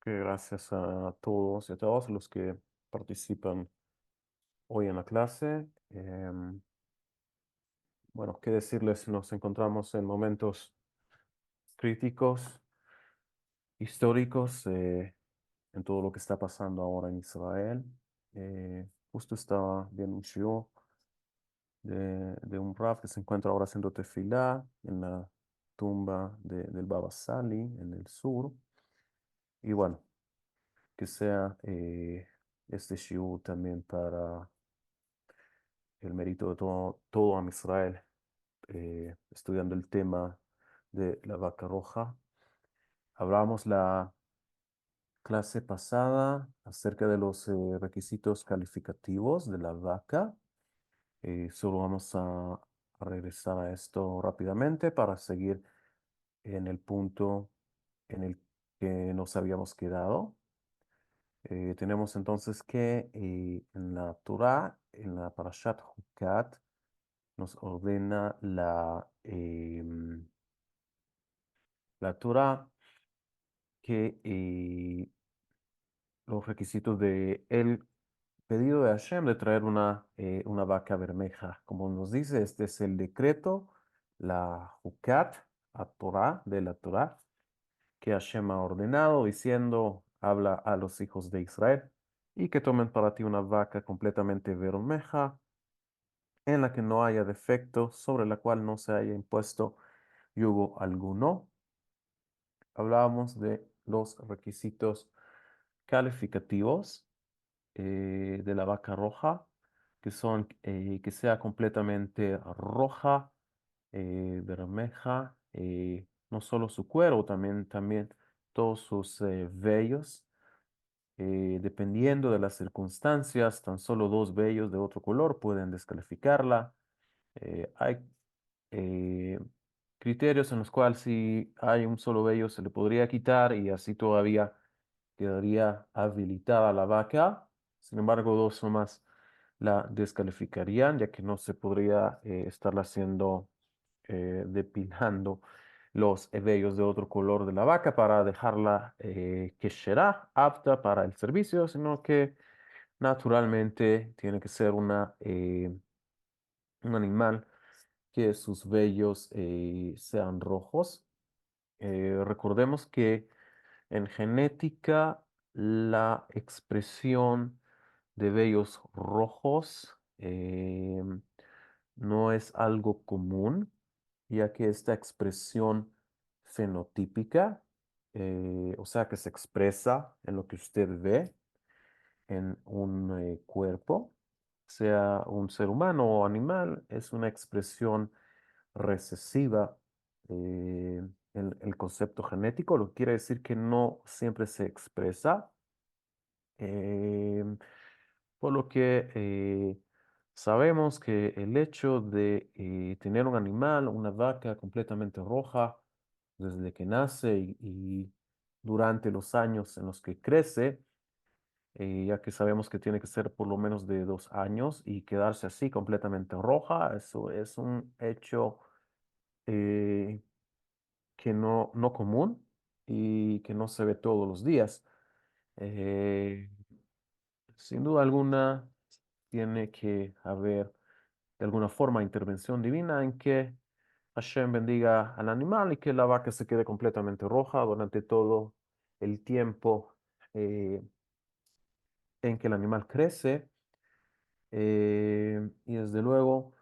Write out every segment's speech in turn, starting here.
Que gracias a todos y a todas los que participan hoy en la clase. Bueno, qué decirles, nos encontramos en momentos críticos, históricos, en todo lo que está pasando ahora en Israel. Justo estaba viendo un shiur de un Rav que se encuentra ahora haciendo tefilá en la tumba del Baba Sali en el sur. Y bueno, que sea este shiur también para el mérito de todo Am Israel, estudiando el tema de la vaca roja. Hablamos la clase pasada acerca de los requisitos calificativos de la vaca. Solo vamos a regresar a esto rápidamente para seguir en el punto en el que nos habíamos quedado. Tenemos entonces que en la Torah, en la Parashat Hukat, nos ordena la Torah que los requisitos de el pedido de Hashem de traer una vaca bermeja. Como nos dice, este es el decreto, la Hukat, a Torah, de la Torah, que Hashem ha ordenado, diciendo, habla a los hijos de Israel, y que tomen para ti una vaca completamente bermeja, en la que no haya defecto, sobre la cual no se haya impuesto yugo alguno. Hablábamos de los requisitos calificativos de la vaca roja, que son que sea completamente roja, bermeja, no solo su cuero, también todos sus vellos. Dependiendo de las circunstancias, tan solo dos vellos de otro color pueden descalificarla. Hay eh, criterios en los cuales si hay un solo vello se le podría quitar y así todavía quedaría habilitada la vaca. Sin embargo, dos o más la descalificarían, ya que no se podría estarla haciendo, depilando los vellos de otro color de la vaca para dejarla que será apta para el servicio, sino que naturalmente tiene que ser un animal que sus vellos sean rojos. Recordemos que en genética la expresión de vellos rojos no es algo común, ya que esta expresión fenotípica, o sea, que se expresa en lo que usted ve en un cuerpo, sea un ser humano o animal, es una expresión recesiva. El concepto genético lo que quiere decir que no siempre se expresa, eh, por lo que sabemos que el hecho de tener un animal, una vaca completamente roja, desde que nace y durante los años en los que crece, ya que sabemos que tiene que ser por lo menos de 2 años y quedarse así completamente roja, eso es un hecho eh, que no común y que no se ve todos los días. Eh, Sin duda alguna, tiene que haber de alguna forma intervención divina en que Hashem bendiga al animal y que la vaca se quede completamente roja durante todo el tiempo eh, en que el animal crece. Y desde luego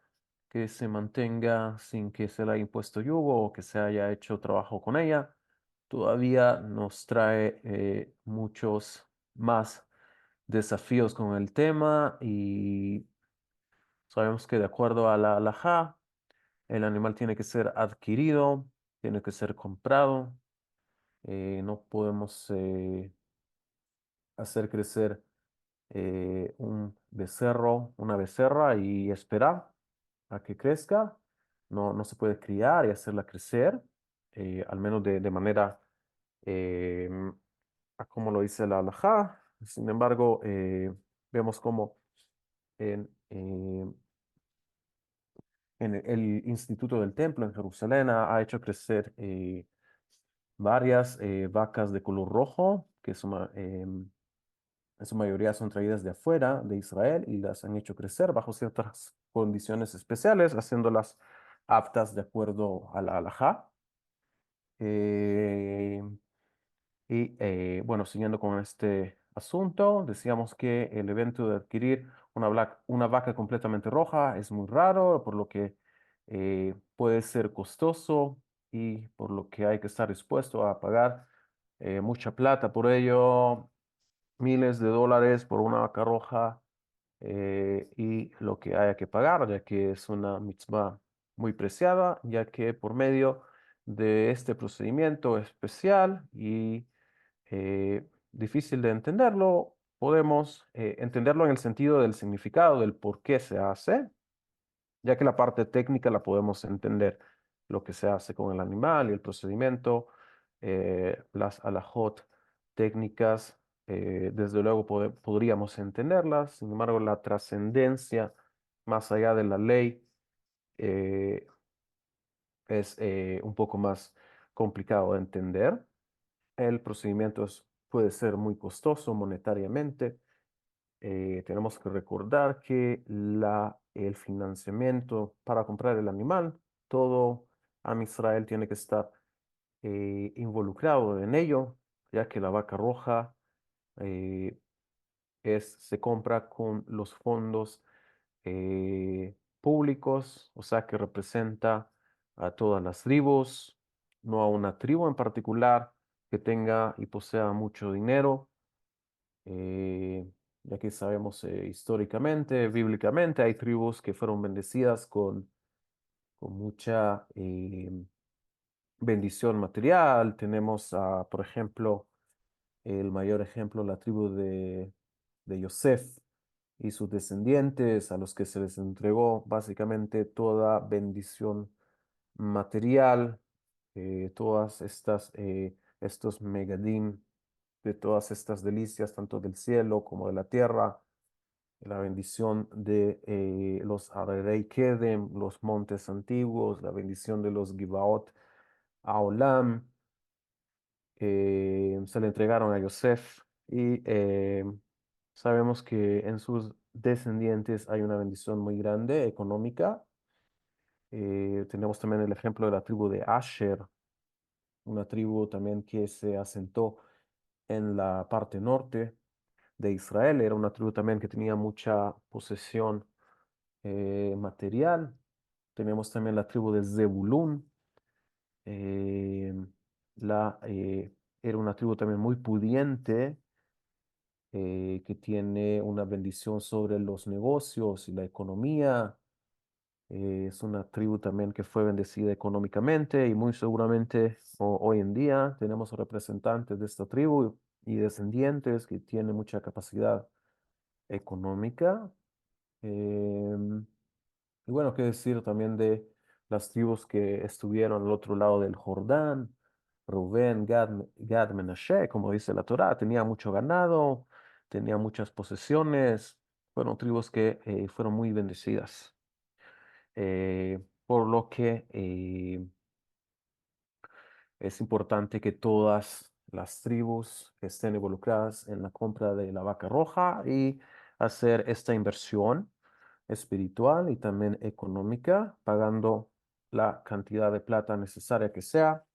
que se mantenga sin que se le haya impuesto yugo o que se haya hecho trabajo con ella, todavía nos trae muchos más desafíos con el tema y sabemos que de acuerdo a la halajá, el animal tiene que ser adquirido, tiene que ser comprado, no podemos hacer crecer un becerro, una becerra y esperar a que crezca. No se puede criar y hacerla crecer, al menos de manera eh, a como lo dice la halajá. Sin embargo, vemos como en, en el Instituto del Templo en Jerusalén ha hecho crecer varias vacas de color rojo, que en su mayoría son traídas de afuera de Israel y las han hecho crecer bajo ciertas condiciones especiales, haciéndolas aptas de acuerdo a la halajá. Eh, bueno, siguiendo con este asunto, decíamos que el evento de adquirir una vaca completamente roja es muy raro, por lo que puede ser costoso y por lo que hay que estar dispuesto a pagar mucha plata por ello, miles de dólares por una vaca roja y lo que haya que pagar, ya que es una mitzvah muy preciada, ya que por medio de este procedimiento especial y difícil de entenderlo, podemos entenderlo en el sentido del significado, del por qué se hace, ya que la parte técnica la podemos entender, lo que se hace con el animal y el procedimiento, las alajot técnicas, desde luego podríamos entenderlas, sin embargo, la trascendencia más allá de la ley eh, es un poco más complicado de entender. El procedimiento puede ser muy costoso monetariamente. Tenemos que recordar que el financiamiento para comprar el animal, todo Am Israel tiene que estar involucrado en ello, ya que la vaca roja eh, se compra con los fondos públicos, o sea que representa a todas las tribus, no a una tribu en particular que tenga y posea mucho dinero, eh, ya que sabemos históricamente, bíblicamente, hay tribus que fueron bendecidas con mucha bendición material. Tenemos, por ejemplo, el mayor ejemplo, la tribu de Yosef y sus descendientes, a los que se les entregó básicamente toda bendición material, todas estos megadim, de todas estas delicias, tanto del cielo como de la tierra, la bendición de los Ararei Kedem, los montes antiguos, la bendición de los Gibaot Aolam, se le entregaron a Yosef y sabemos que en sus descendientes hay una bendición muy grande económica. Tenemos también el ejemplo de la tribu de Asher, una tribu también que se asentó en la parte norte de Israel. Era una tribu también que tenía mucha posesión material. Tenemos también la tribu de Zebulún. eh, era una tribu también muy pudiente, que tiene una bendición sobre los negocios y la economía. Es una tribu también que fue bendecida económicamente y muy seguramente hoy en día tenemos representantes de esta tribu y descendientes que tienen mucha capacidad económica. Em, y bueno, qué decir también de las tribus que estuvieron al otro lado del Jordán, Rubén, Gad, Menashe, como dice la Torá, tenía mucho ganado, tenía muchas posesiones, fueron tribus que fueron muy bendecidas. Por lo que es importante que todas las tribus estén involucradas en la compra de la vaca roja y hacer esta inversión espiritual y también económica, pagando la cantidad de plata necesaria que sea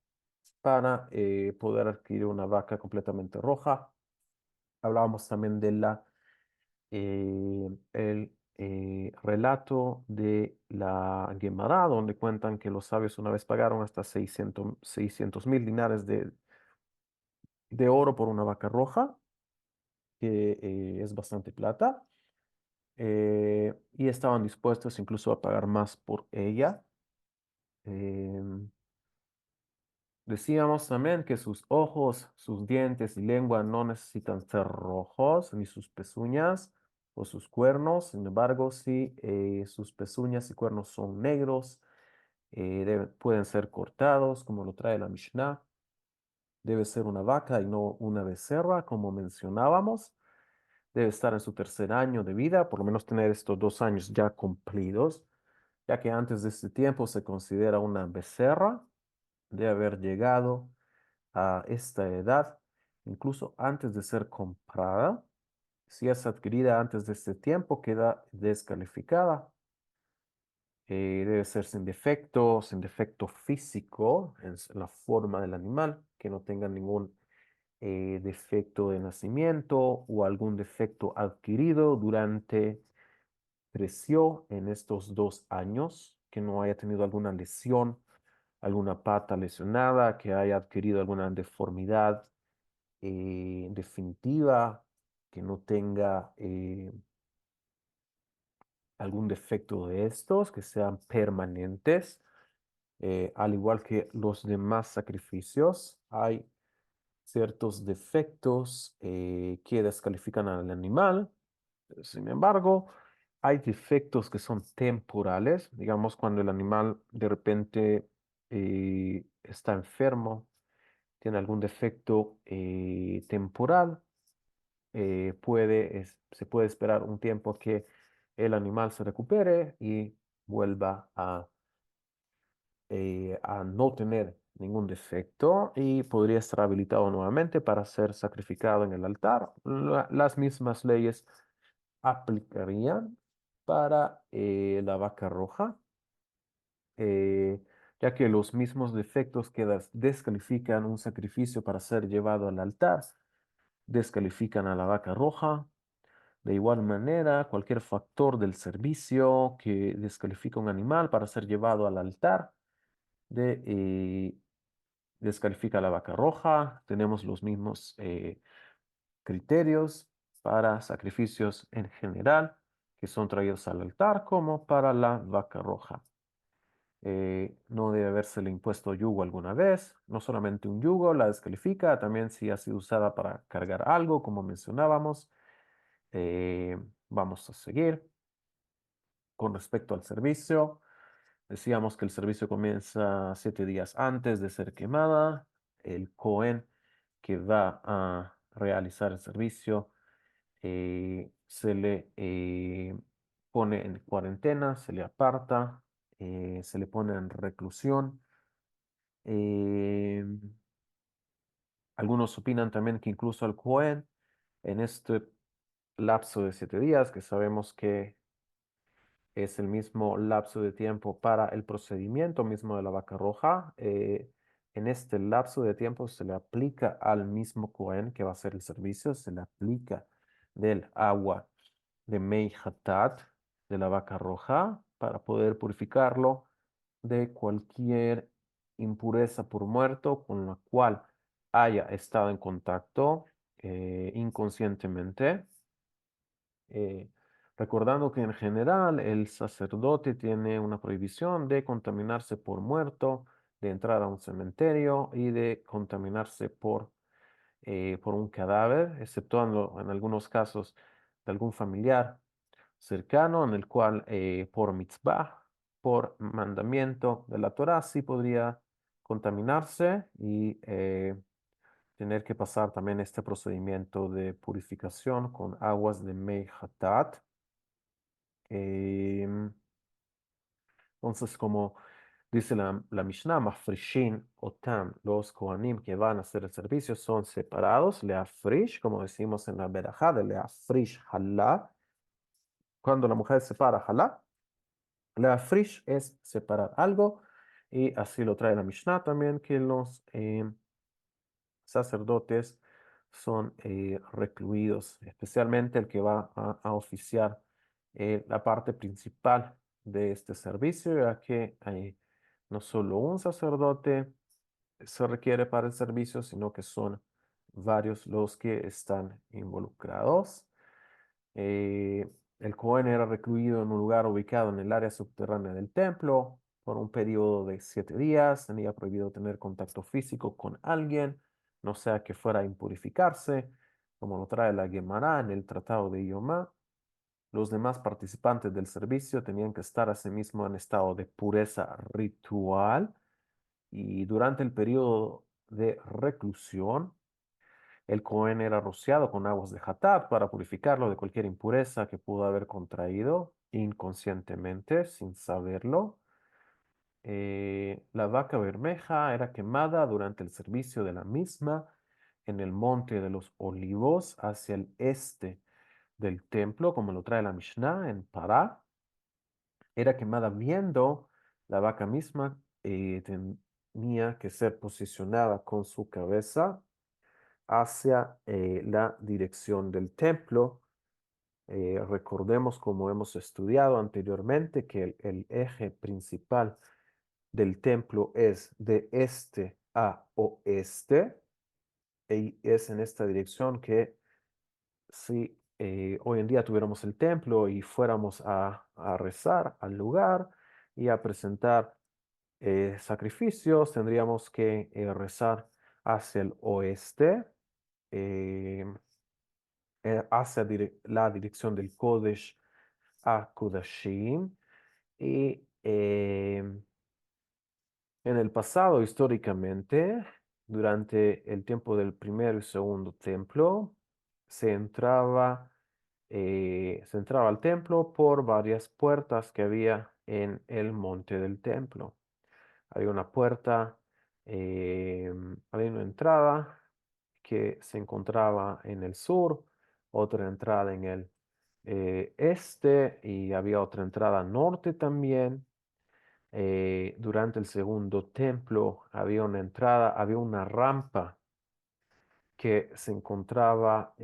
para poder adquirir una vaca completamente roja. Hablábamos también de el relato de la Gemara, donde cuentan que los sabios una vez pagaron hasta 600.000 dinares de oro por una vaca roja, que es bastante plata, y estaban dispuestos incluso a pagar más por ella. Em, Decíamos también que sus ojos, sus dientes y lengua no necesitan ser rojos, ni sus pezuñas o sus cuernos. Sin embargo, si sus pezuñas y cuernos son negros, pueden ser cortados, como lo trae la Mishnah. Debe ser una vaca y no una becerra, como mencionábamos. Debe estar en su tercer año de vida, por lo menos tener estos 2 años ya cumplidos, ya que antes de este tiempo se considera una becerra de haber llegado a esta edad, incluso antes de ser comprada. Si es adquirida antes de este tiempo, queda descalificada. Debe ser sin defecto físico en la forma del animal, que no tenga ningún defecto de nacimiento o algún defecto adquirido durante creció en estos 2 años, que no haya tenido alguna lesión, alguna pata lesionada, que haya adquirido alguna deformidad definitiva, que no tenga algún defecto de estos, que sean permanentes. Al igual que los demás sacrificios, hay ciertos defectos que descalifican al animal. Sin embargo, hay defectos que son temporales, digamos cuando el animal de repente está enfermo, tiene algún defecto temporal, se puede esperar un tiempo que el animal se recupere y vuelva a no tener ningún defecto y podría estar habilitado nuevamente para ser sacrificado en el altar. Las mismas leyes aplicarían para la vaca roja, eh, ya que los mismos defectos que descalifican un sacrificio para ser llevado al altar, descalifican a la vaca roja. De igual manera, cualquier factor del servicio que descalifica un animal para ser llevado al altar, descalifica a la vaca roja. Tenemos los mismos criterios para sacrificios en general que son traídos al altar como para la vaca roja. No debe habérsele impuesto yugo alguna vez, no solamente un yugo la descalifica, también si ha sido usada para cargar algo, como mencionábamos. Eh, Vamos a seguir. Con respecto al servicio, decíamos que el servicio comienza 7 días antes de ser quemada. El Cohen que va a realizar el servicio se le pone en cuarentena, se le aparta, se le pone en reclusión. Eh, Algunos opinan también que incluso al Cohen, en este lapso de 7 días, que sabemos que es el mismo lapso de tiempo para el procedimiento mismo de la vaca roja, en este lapso de tiempo se le aplica al mismo Cohen que va a hacer el servicio, se le aplica del agua de Mei Hatat, de la vaca roja, para poder purificarlo de cualquier impureza por muerto con la cual haya estado en contacto inconscientemente. eh, Recordando que en general el sacerdote tiene una prohibición de contaminarse por muerto, de entrar a un cementerio y de contaminarse por un cadáver, exceptuando en algunos casos de algún familiar cercano en el cual por mitzvah, por mandamiento de la Torá, sí podría contaminarse y tener que pasar también este procedimiento de purificación con aguas de Mei Hatat. Em, entonces, como dice la Mishnah, Mafreshin Otam, los Kohanim que van a hacer el servicio son separados, Leafrish, como decimos en la Berajá, de Leafrish Halá. Cuando la mujer separa Halá, Leafrish es separar algo, y así lo trae la Mishnah también, que los sacerdotes son recluidos, especialmente el que va a oficiar la parte principal de este servicio, ya que no solo un sacerdote se requiere para el servicio, sino que son varios los que están involucrados. Eh, el Cohen era recluido en un lugar ubicado en el área subterránea del templo por un periodo de 7 días. Tenía prohibido tener contacto físico con alguien, no sea que fuera a impurificarse, como lo trae la Gemara en el Tratado de Yomá. Los demás participantes del servicio tenían que estar asimismo en estado de pureza ritual y durante el periodo de reclusión el Cohen era rociado con aguas de Hatat para purificarlo de cualquier impureza que pudo haber contraído inconscientemente, sin saberlo. La vaca bermeja era quemada durante el servicio de la misma en el monte de los olivos hacia el este del templo, como lo trae la Mishnah en Pará. Era quemada viendo la vaca misma, tenía que ser posicionada con su cabeza hacia la dirección del templo. Recordemos, como hemos estudiado anteriormente, que el eje principal del templo es de este a oeste, y es en esta dirección que si hoy en día tuviéramos el templo y fuéramos a rezar al lugar y a presentar sacrificios, tendríamos que rezar hacia el oeste, eh, hacia la dirección del Kodesh a Kodashim. Y en el pasado, históricamente, durante el tiempo del primero y segundo templo, se entraba, se entraba al templo por varias puertas que había en el monte del templo. Había una puerta, había una entrada que se encontraba en el sur, otra entrada en el este, y había otra entrada norte también. Durante el segundo templo había una entrada, había una rampa que se encontraba,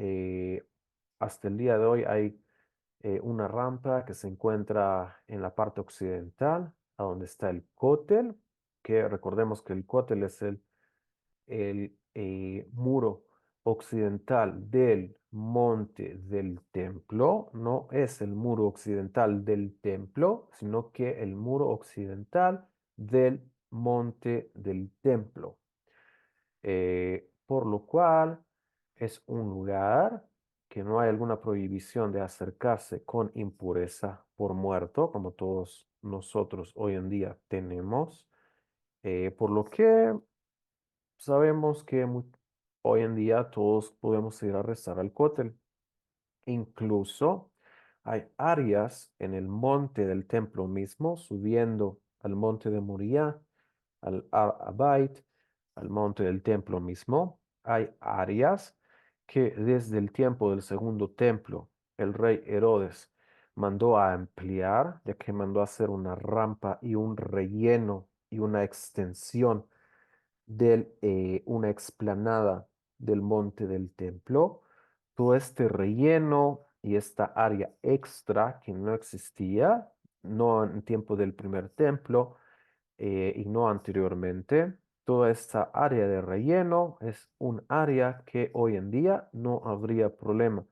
hasta el día de hoy hay una rampa que se encuentra en la parte occidental, a donde está el cótel, que recordemos que el cótel es el muro occidental del monte del templo. No es el muro occidental del templo, sino que el muro occidental del monte del templo. Por lo cual es un lugar que no hay alguna prohibición de acercarse con impureza por muerto, como todos nosotros hoy en día tenemos. Por lo que sabemos que hoy en día todos podemos ir a rezar al cótel. Incluso hay áreas en el monte del templo mismo, subiendo al monte de Moriah, al Abait, al monte del templo mismo. Hay áreas que desde el tiempo del segundo templo, el rey Herodes mandó a ampliar, ya que mandó a hacer una rampa y un relleno y una extensión de una explanada del monte del templo. Todo este relleno y esta área extra que no existía, no en tiempo del primer templo y no anteriormente, toda esta área de relleno es un área que hoy en día no habría problema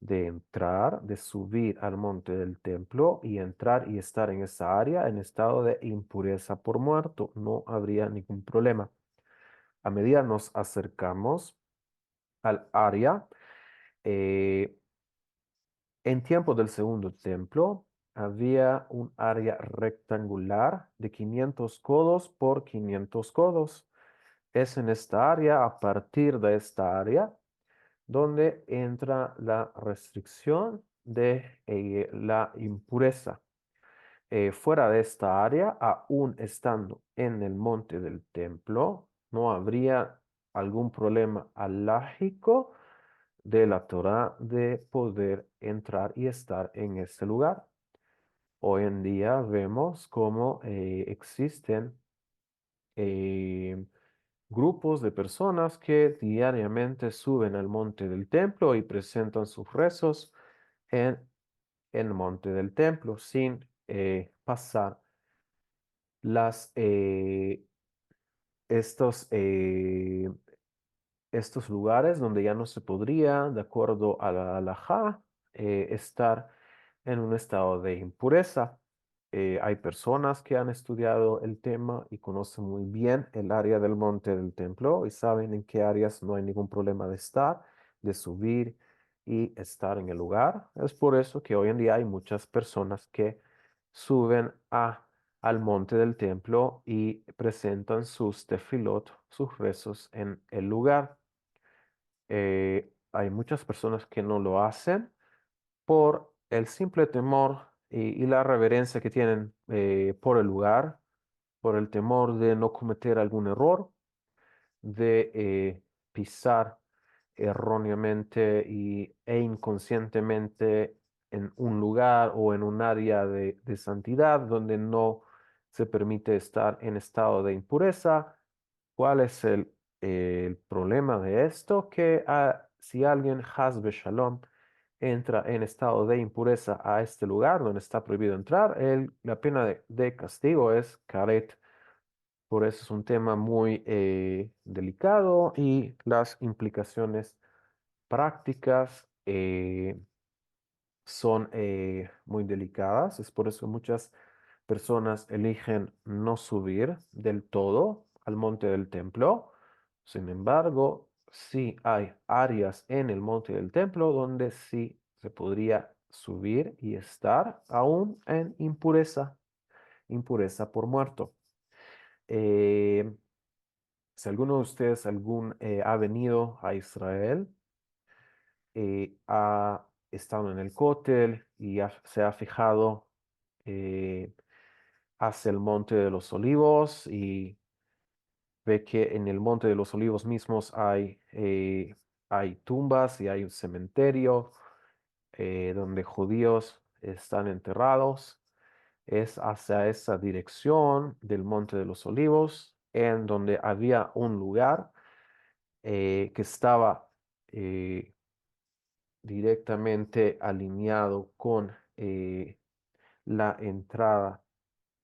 de entrar, de subir al monte del templo y entrar y estar en esa área en estado de impureza por muerto. No habría ningún problema. A medida nos acercamos al área, eh, en tiempo del segundo templo, había un área rectangular de 500 codos por 500 codos. Es en esta área, a partir de esta área, donde entra la restricción de la impureza. Fuera de esta área, aún estando en el monte del templo, no habría algún problema alágico de la Torá de poder entrar y estar en este lugar. Hoy en día vemos cómo existen eh, grupos de personas que diariamente suben al monte del templo y presentan sus rezos en el monte del templo sin pasar las, estos, estos lugares donde ya no se podría, de acuerdo a la halajá, estar en un estado de impureza. Hay personas que han estudiado el tema y conocen muy bien el área del monte del templo y saben en qué áreas no hay ningún problema de estar, de subir y estar en el lugar. Es por eso que hoy en día hay muchas personas que suben al monte del templo y presentan sus tefilot, sus rezos en el lugar. Hay muchas personas que no lo hacen por el simple temor y la reverencia que tienen por el lugar. por el temor de no cometer algún error, de pisar erróneamente e inconscientemente en un lugar o en un área de santidad donde no se permite estar en estado de impureza. ¿Cuál es el problema de esto? Que si alguien, Hasbe Shalom, entra en estado de impureza a este lugar donde está prohibido entrar, la pena de castigo es Karet. Por eso es un tema muy delicado y las implicaciones prácticas son muy delicadas. Es por eso que muchas personas eligen no subir del todo al monte del templo. Sin embargo, sí hay áreas en el monte del templo donde sí se podría subir y estar aún en impureza, impureza por muerto. Eh, si alguno de ustedes ha venido a Israel, ha estado en el cótel y se ha fijado eh, hacia el Monte de los Olivos y ve que en el Monte de los Olivos mismos hay tumbas y hay un cementerio donde judíos están enterrados. Es hacia esa dirección del Monte de los Olivos, en donde había un lugar que estaba eh, directamente alineado con la entrada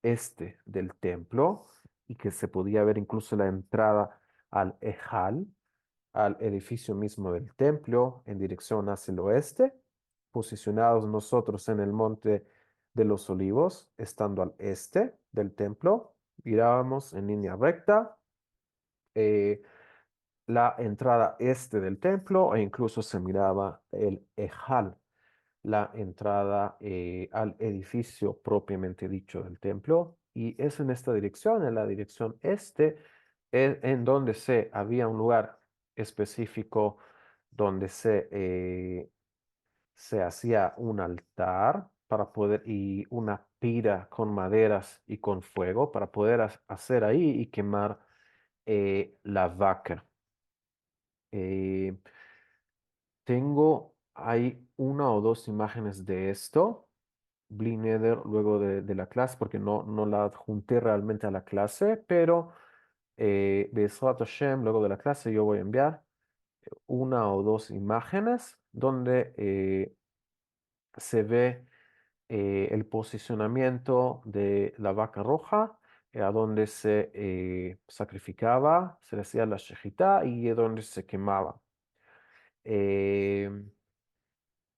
este del templo y que se podía ver incluso la entrada al Ejal, al edificio mismo del templo en dirección hacia el oeste, posicionados nosotros en el monte de los olivos, estando al este del templo, mirábamos en línea recta eh, la entrada este del templo e incluso se miraba el Ejal, la entrada al edificio propiamente dicho del templo. Y es en esta dirección, en la dirección este, en donde había un lugar específico donde se hacía un altar para poder, y una pira con maderas y con fuego para poder hacer ahí y quemar la vaca. Eh, hay una o dos imágenes de esto. Blineder luego de la clase, porque no la adjunté realmente a la clase, pero Be'ezrat Hashem, luego de la clase, yo voy a enviar una o dos imágenes donde se ve el posicionamiento de la vaca roja, a donde se sacrificaba, se le hacía la shejitá y a donde se quemaba. Eh,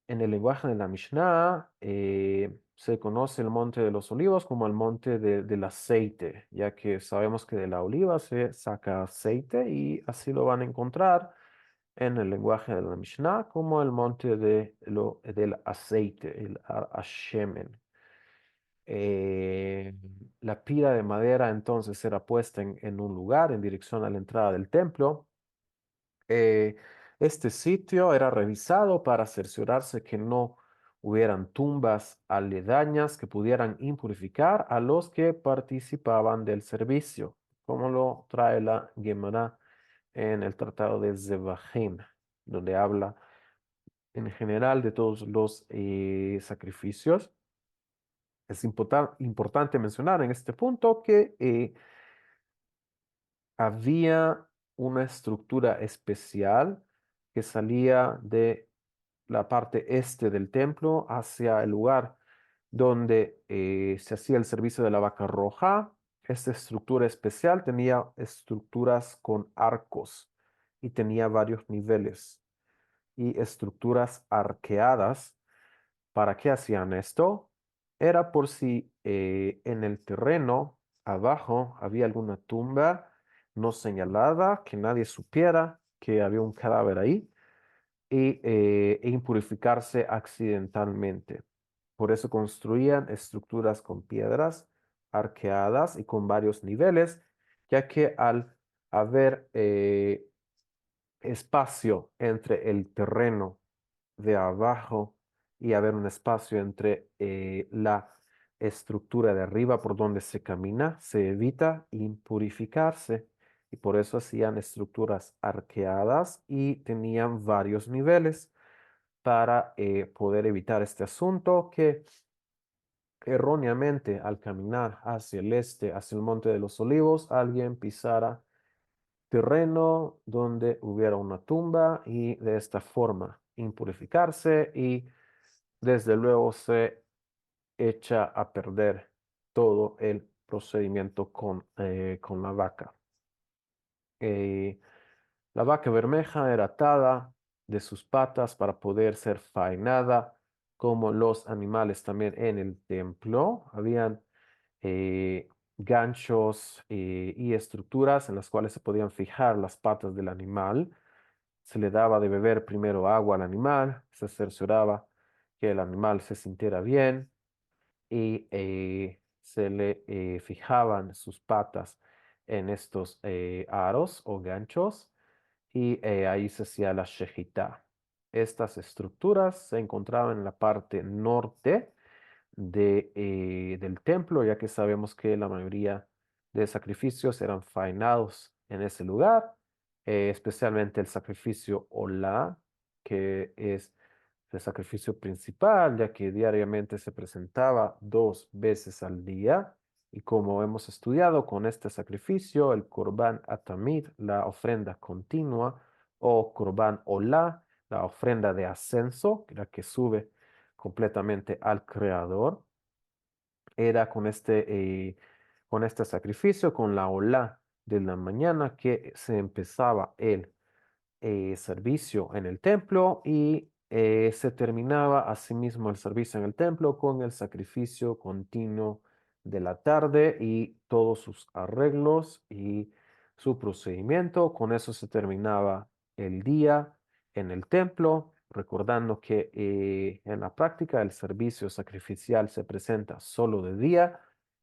En el lenguaje de la Mishnah se conoce el monte de los olivos como el monte del aceite, ya que sabemos que de la oliva se saca aceite y así lo van a encontrar en el lenguaje de la Mishnah como el monte del aceite, el Ashemen. Eh, la pira de madera entonces era puesta en un lugar en dirección a la entrada del templo. Eh, este sitio era revisado para cerciorarse que no hubieran tumbas aledañas que pudieran impurificar a los que participaban del servicio, como lo trae la Gemara en el Tratado de Zevahim, donde habla en general de todos los sacrificios. Es importante mencionar en este punto que había una estructura especial que salía de la parte este del templo hacia el lugar donde se hacía el servicio de la vaca roja. Esta estructura especial tenía estructuras con arcos y tenía varios niveles y estructuras arqueadas. ¿Para qué hacían esto? Era por si en el terreno abajo había alguna tumba no señalada, que nadie supiera que había un cadáver ahí e impurificarse accidentalmente. Por eso construían estructuras con piedras arqueadas y con varios niveles, ya que al haber espacio entre el terreno de abajo y haber un espacio entre estructura de arriba por donde se camina, se evita impurificarse. Y por eso hacían estructuras arqueadas y tenían varios niveles para poder evitar este asunto que erróneamente al caminar hacia el este, hacia el Monte de los Olivos, alguien pisara terreno donde hubiera una tumba y de esta forma impurificarse y desde luego se echa a perder todo el procedimiento con la vaca. Eh, la vaca bermeja era atada de sus patas para poder ser faenada, como los animales también en el templo. Habían eh, ganchos y estructuras en las cuales se podían fijar las patas del animal. Se le daba de beber primero agua al animal, se cercioraba que el animal se sintiera bien y se le fijaban sus patas en estos aros o ganchos y ahí se hacía la shejitá. Estas estructuras se encontraban en la parte norte del templo, ya que sabemos que la mayoría de sacrificios eran faenados en ese lugar, especialmente el sacrificio Olá, que es el sacrificio principal, ya que diariamente se presentaba 2 veces al día. Y como hemos estudiado con este sacrificio, el Corban Atamid, la ofrenda continua, o Corban Olá, la ofrenda de ascenso, la que sube completamente al Creador, era con este sacrificio, con la Olá de la mañana, que se empezaba el servicio en el templo y se terminaba asimismo el servicio en el templo con el sacrificio continuo de la tarde y todos sus arreglos y su procedimiento. Con eso se terminaba el día en el templo, recordando que en la práctica el servicio sacrificial se presenta solo de día,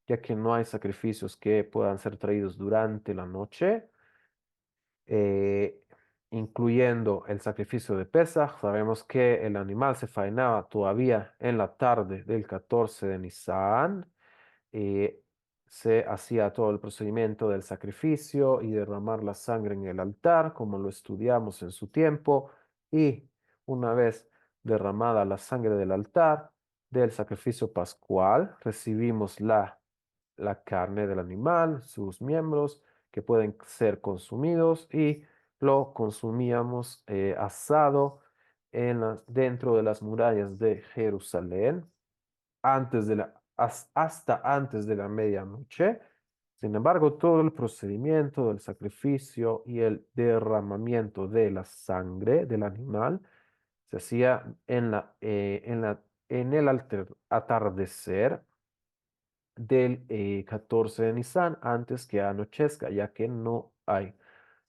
ya que no hay sacrificios que puedan ser traídos durante la noche, eh, incluyendo el sacrificio de Pesaj. Sabemos que el animal se faenaba todavía en la tarde del 14 de Nisan. eh, Se hacía todo el procedimiento del sacrificio y derramar la sangre en el altar, como lo estudiamos en su tiempo. Y una vez derramada la sangre del altar del sacrificio pascual, recibimos la carne del animal, sus miembros que pueden ser consumidos y lo consumíamos asado dentro de las murallas de Jerusalén hasta antes de la medianoche. Sin embargo, todo el procedimiento del sacrificio y el derramamiento de la sangre del animal se hacía en el atardecer del 14 de Nisan antes que anochezca, ya que no hay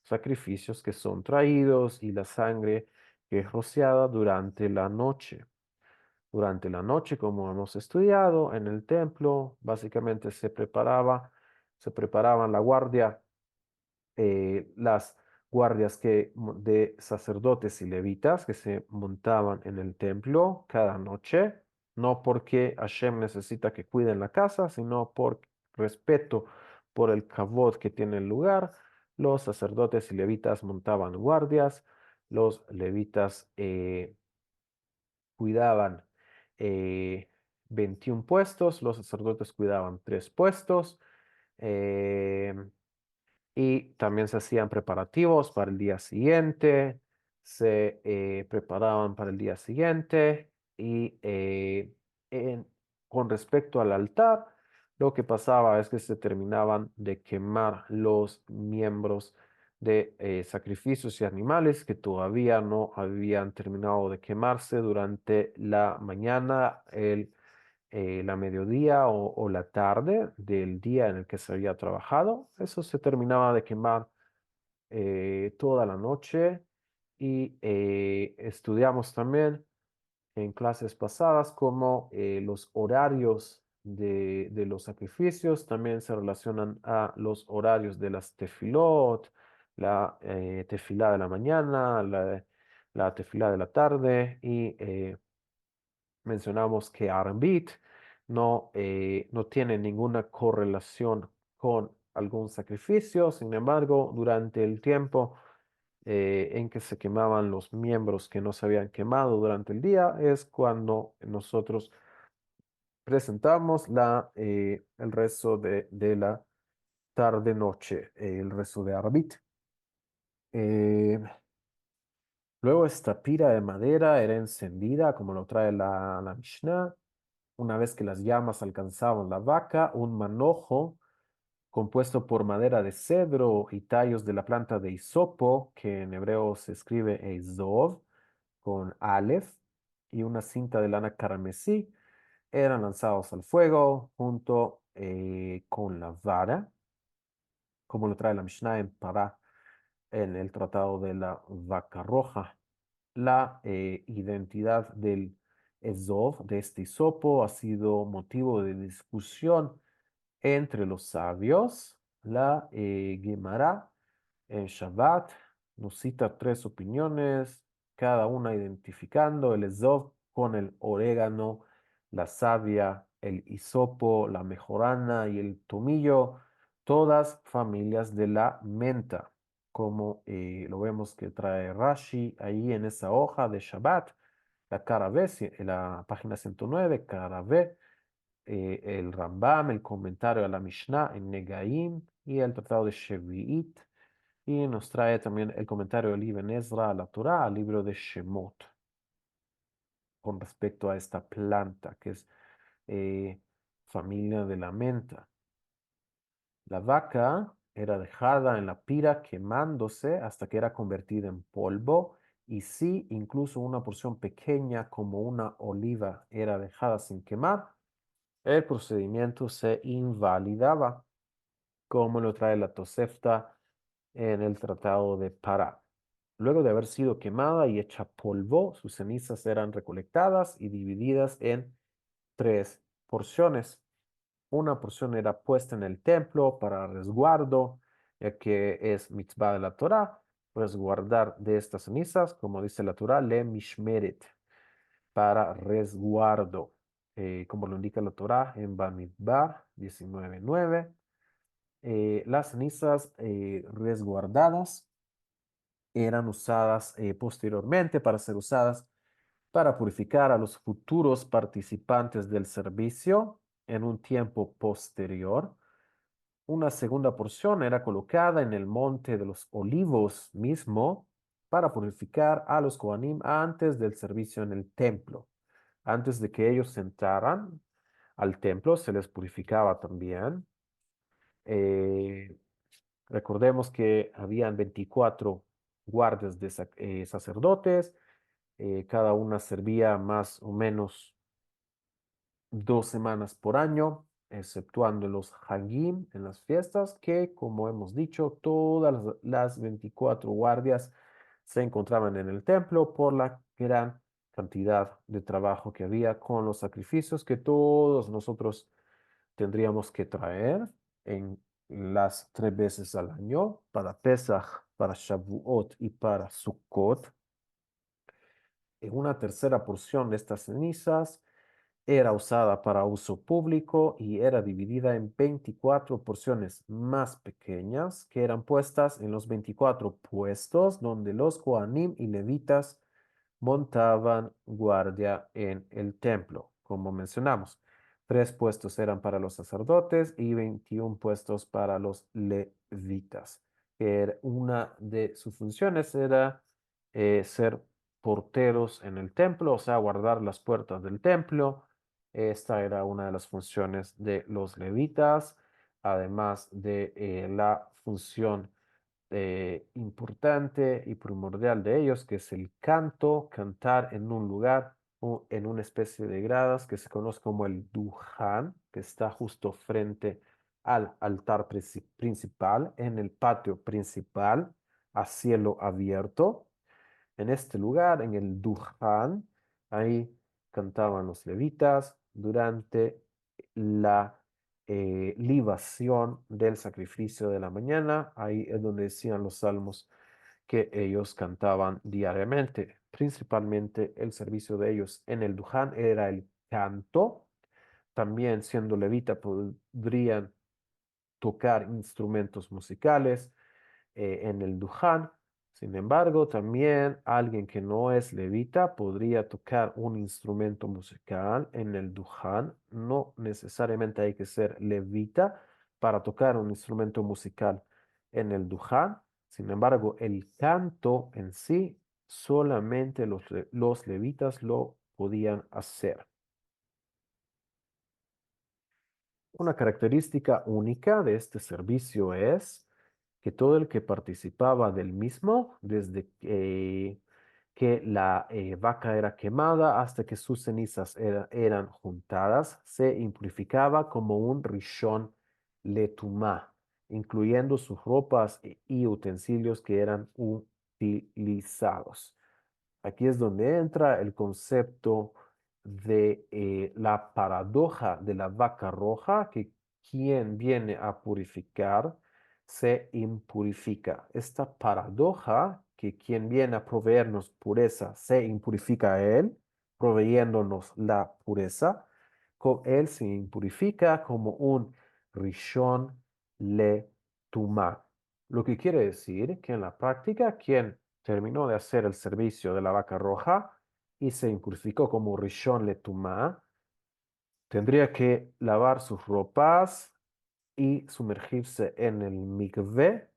sacrificios que son traídos y la sangre que es rociada durante la noche. Durante la noche, como hemos estudiado en el templo, básicamente se preparaban la guardia, las guardias de sacerdotes y levitas que se montaban en el templo cada noche, no porque Hashem necesita que cuiden la casa, sino por respeto por el kavod que tiene el lugar. Los sacerdotes y levitas montaban guardias, los levitas cuidaban eh, 21 puestos, los sacerdotes cuidaban 3 puestos. eh, y también se hacían preparativos para el día siguiente, se preparaban para el día siguiente y con respecto al altar, lo que pasaba es que se terminaban de quemar los miembros de sacrificios y animales que todavía no habían terminado de quemarse durante la mañana, la mediodía o la tarde del día en el que se había trabajado. Eso se terminaba de quemar toda la noche y estudiamos también en clases pasadas cómo los horarios de los sacrificios también se relacionan a los horarios de las tefilot, la tefilá de la mañana, la tefilá de la tarde y mencionamos que Arbit no tiene ninguna correlación con algún sacrificio. Sin embargo, durante el tiempo en que se quemaban los miembros que no se habían quemado durante el día, es cuando nosotros presentamos el rezo de la tarde-noche, el rezo de Arbit. Eh, Luego esta pira de madera era encendida, como lo trae la Mishnah. Una vez que las llamas alcanzaban la vaca, un manojo compuesto por madera de cedro y tallos de la planta de hisopo, que en hebreo se escribe eizov, con aleph, y una cinta de lana carmesí, eran lanzados al fuego junto con la vara, como lo trae la Mishnah en Pará, en el Tratado de la Vaca Roja. La identidad del Ezov, de este hisopo, ha sido motivo de discusión entre los sabios. La Gemara en Shabbat nos cita tres opiniones, cada una identificando el Ezov con el orégano, la savia, el hisopo, la mejorana y el tomillo, todas familias de la menta, como lo vemos que trae Rashi ahí en esa hoja de Shabbat, la cara B, en la página 109, cara B, el Rambam, el comentario a la Mishnah en Negaim y el tratado de Shevi'it. Y nos trae también el comentario de Ibn Ezra a la Torá, al libro de Shemot, con respecto a esta planta que es eh, familia de la menta. La vaca era dejada en la pira quemándose hasta que era convertida en polvo, y si incluso una porción pequeña como una oliva era dejada sin quemar, el procedimiento se invalidaba, como lo trae la Tosefta en el Tratado de Pará. Luego de haber sido quemada y hecha polvo, sus cenizas eran recolectadas y divididas en tres porciones. Una porción era puesta en el templo para resguardo, ya que es mitzvah de la Torah, resguardar de estas cenizas, como dice la Torah, le mishmeret, para resguardo, como lo indica la Torah en Bamidbar 19:9. Las cenizas resguardadas eran usadas posteriormente para ser usadas para purificar a los futuros participantes del servicio en un tiempo posterior. Una segunda porción era colocada en el monte de los olivos mismo para purificar a los Kohanim antes del servicio en el templo. Antes de que ellos entraran al templo, se les purificaba también. Eh, Recordemos que habían 24 guardias de sacerdotes, cada una servía más o menos 2 semanas por año, exceptuando los Hagim en las fiestas, que como hemos dicho, todas las 24 guardias se encontraban en el templo por la gran cantidad de trabajo que había con los sacrificios que todos nosotros tendríamos que traer en las 3 veces al año, para Pesach, para Shavuot y para Sukkot. En una tercera porción de estas cenizas era usada para uso público y era dividida en 24 porciones más pequeñas que eran puestas en los 24 puestos donde los Kohanim y levitas montaban guardia en el templo. Como mencionamos, 3 puestos eran para los sacerdotes y 21 puestos para los levitas. Una de sus funciones era ser porteros en el templo, o sea, guardar las puertas del templo. Esta era una de las funciones de los levitas, además de la función importante y primordial de ellos, que es el canto, cantar en un lugar o en una especie de gradas que se conoce como el Duján, que está justo frente al altar principal, en el patio principal, a cielo abierto. En este lugar, en el Duján, ahí cantaban los levitas durante la libación del sacrificio de la mañana. Ahí es donde decían los salmos que ellos cantaban diariamente. Principalmente el servicio de ellos en el Duján era el canto. también siendo levita podrían tocar instrumentos musicales en el Duján. Sin embargo, también alguien que no es levita podría tocar un instrumento musical en el Duján. No necesariamente hay que ser levita para tocar un instrumento musical en el Duján. Sin embargo, el canto en sí, solamente los levitas lo podían hacer. Una característica única de este servicio es que todo el que participaba del mismo, desde que la vaca era quemada hasta que sus cenizas eran juntadas, se impurificaba como un rishon letumá, incluyendo sus ropas y utensilios que eran utilizados. Aquí es donde entra el concepto de la paradoja de la vaca roja, que quien viene a purificar se impurifica. Esta paradoja, que quien viene a proveernos pureza se impurifica a él, proveyéndonos la pureza, con él se impurifica como un rishon le tumá. Lo que quiere decir que en la práctica, quien terminó de hacer el servicio de la vaca roja y se impurificó como Rishon Letumá, tendría que lavar sus ropas y sumergirse en el mikveh,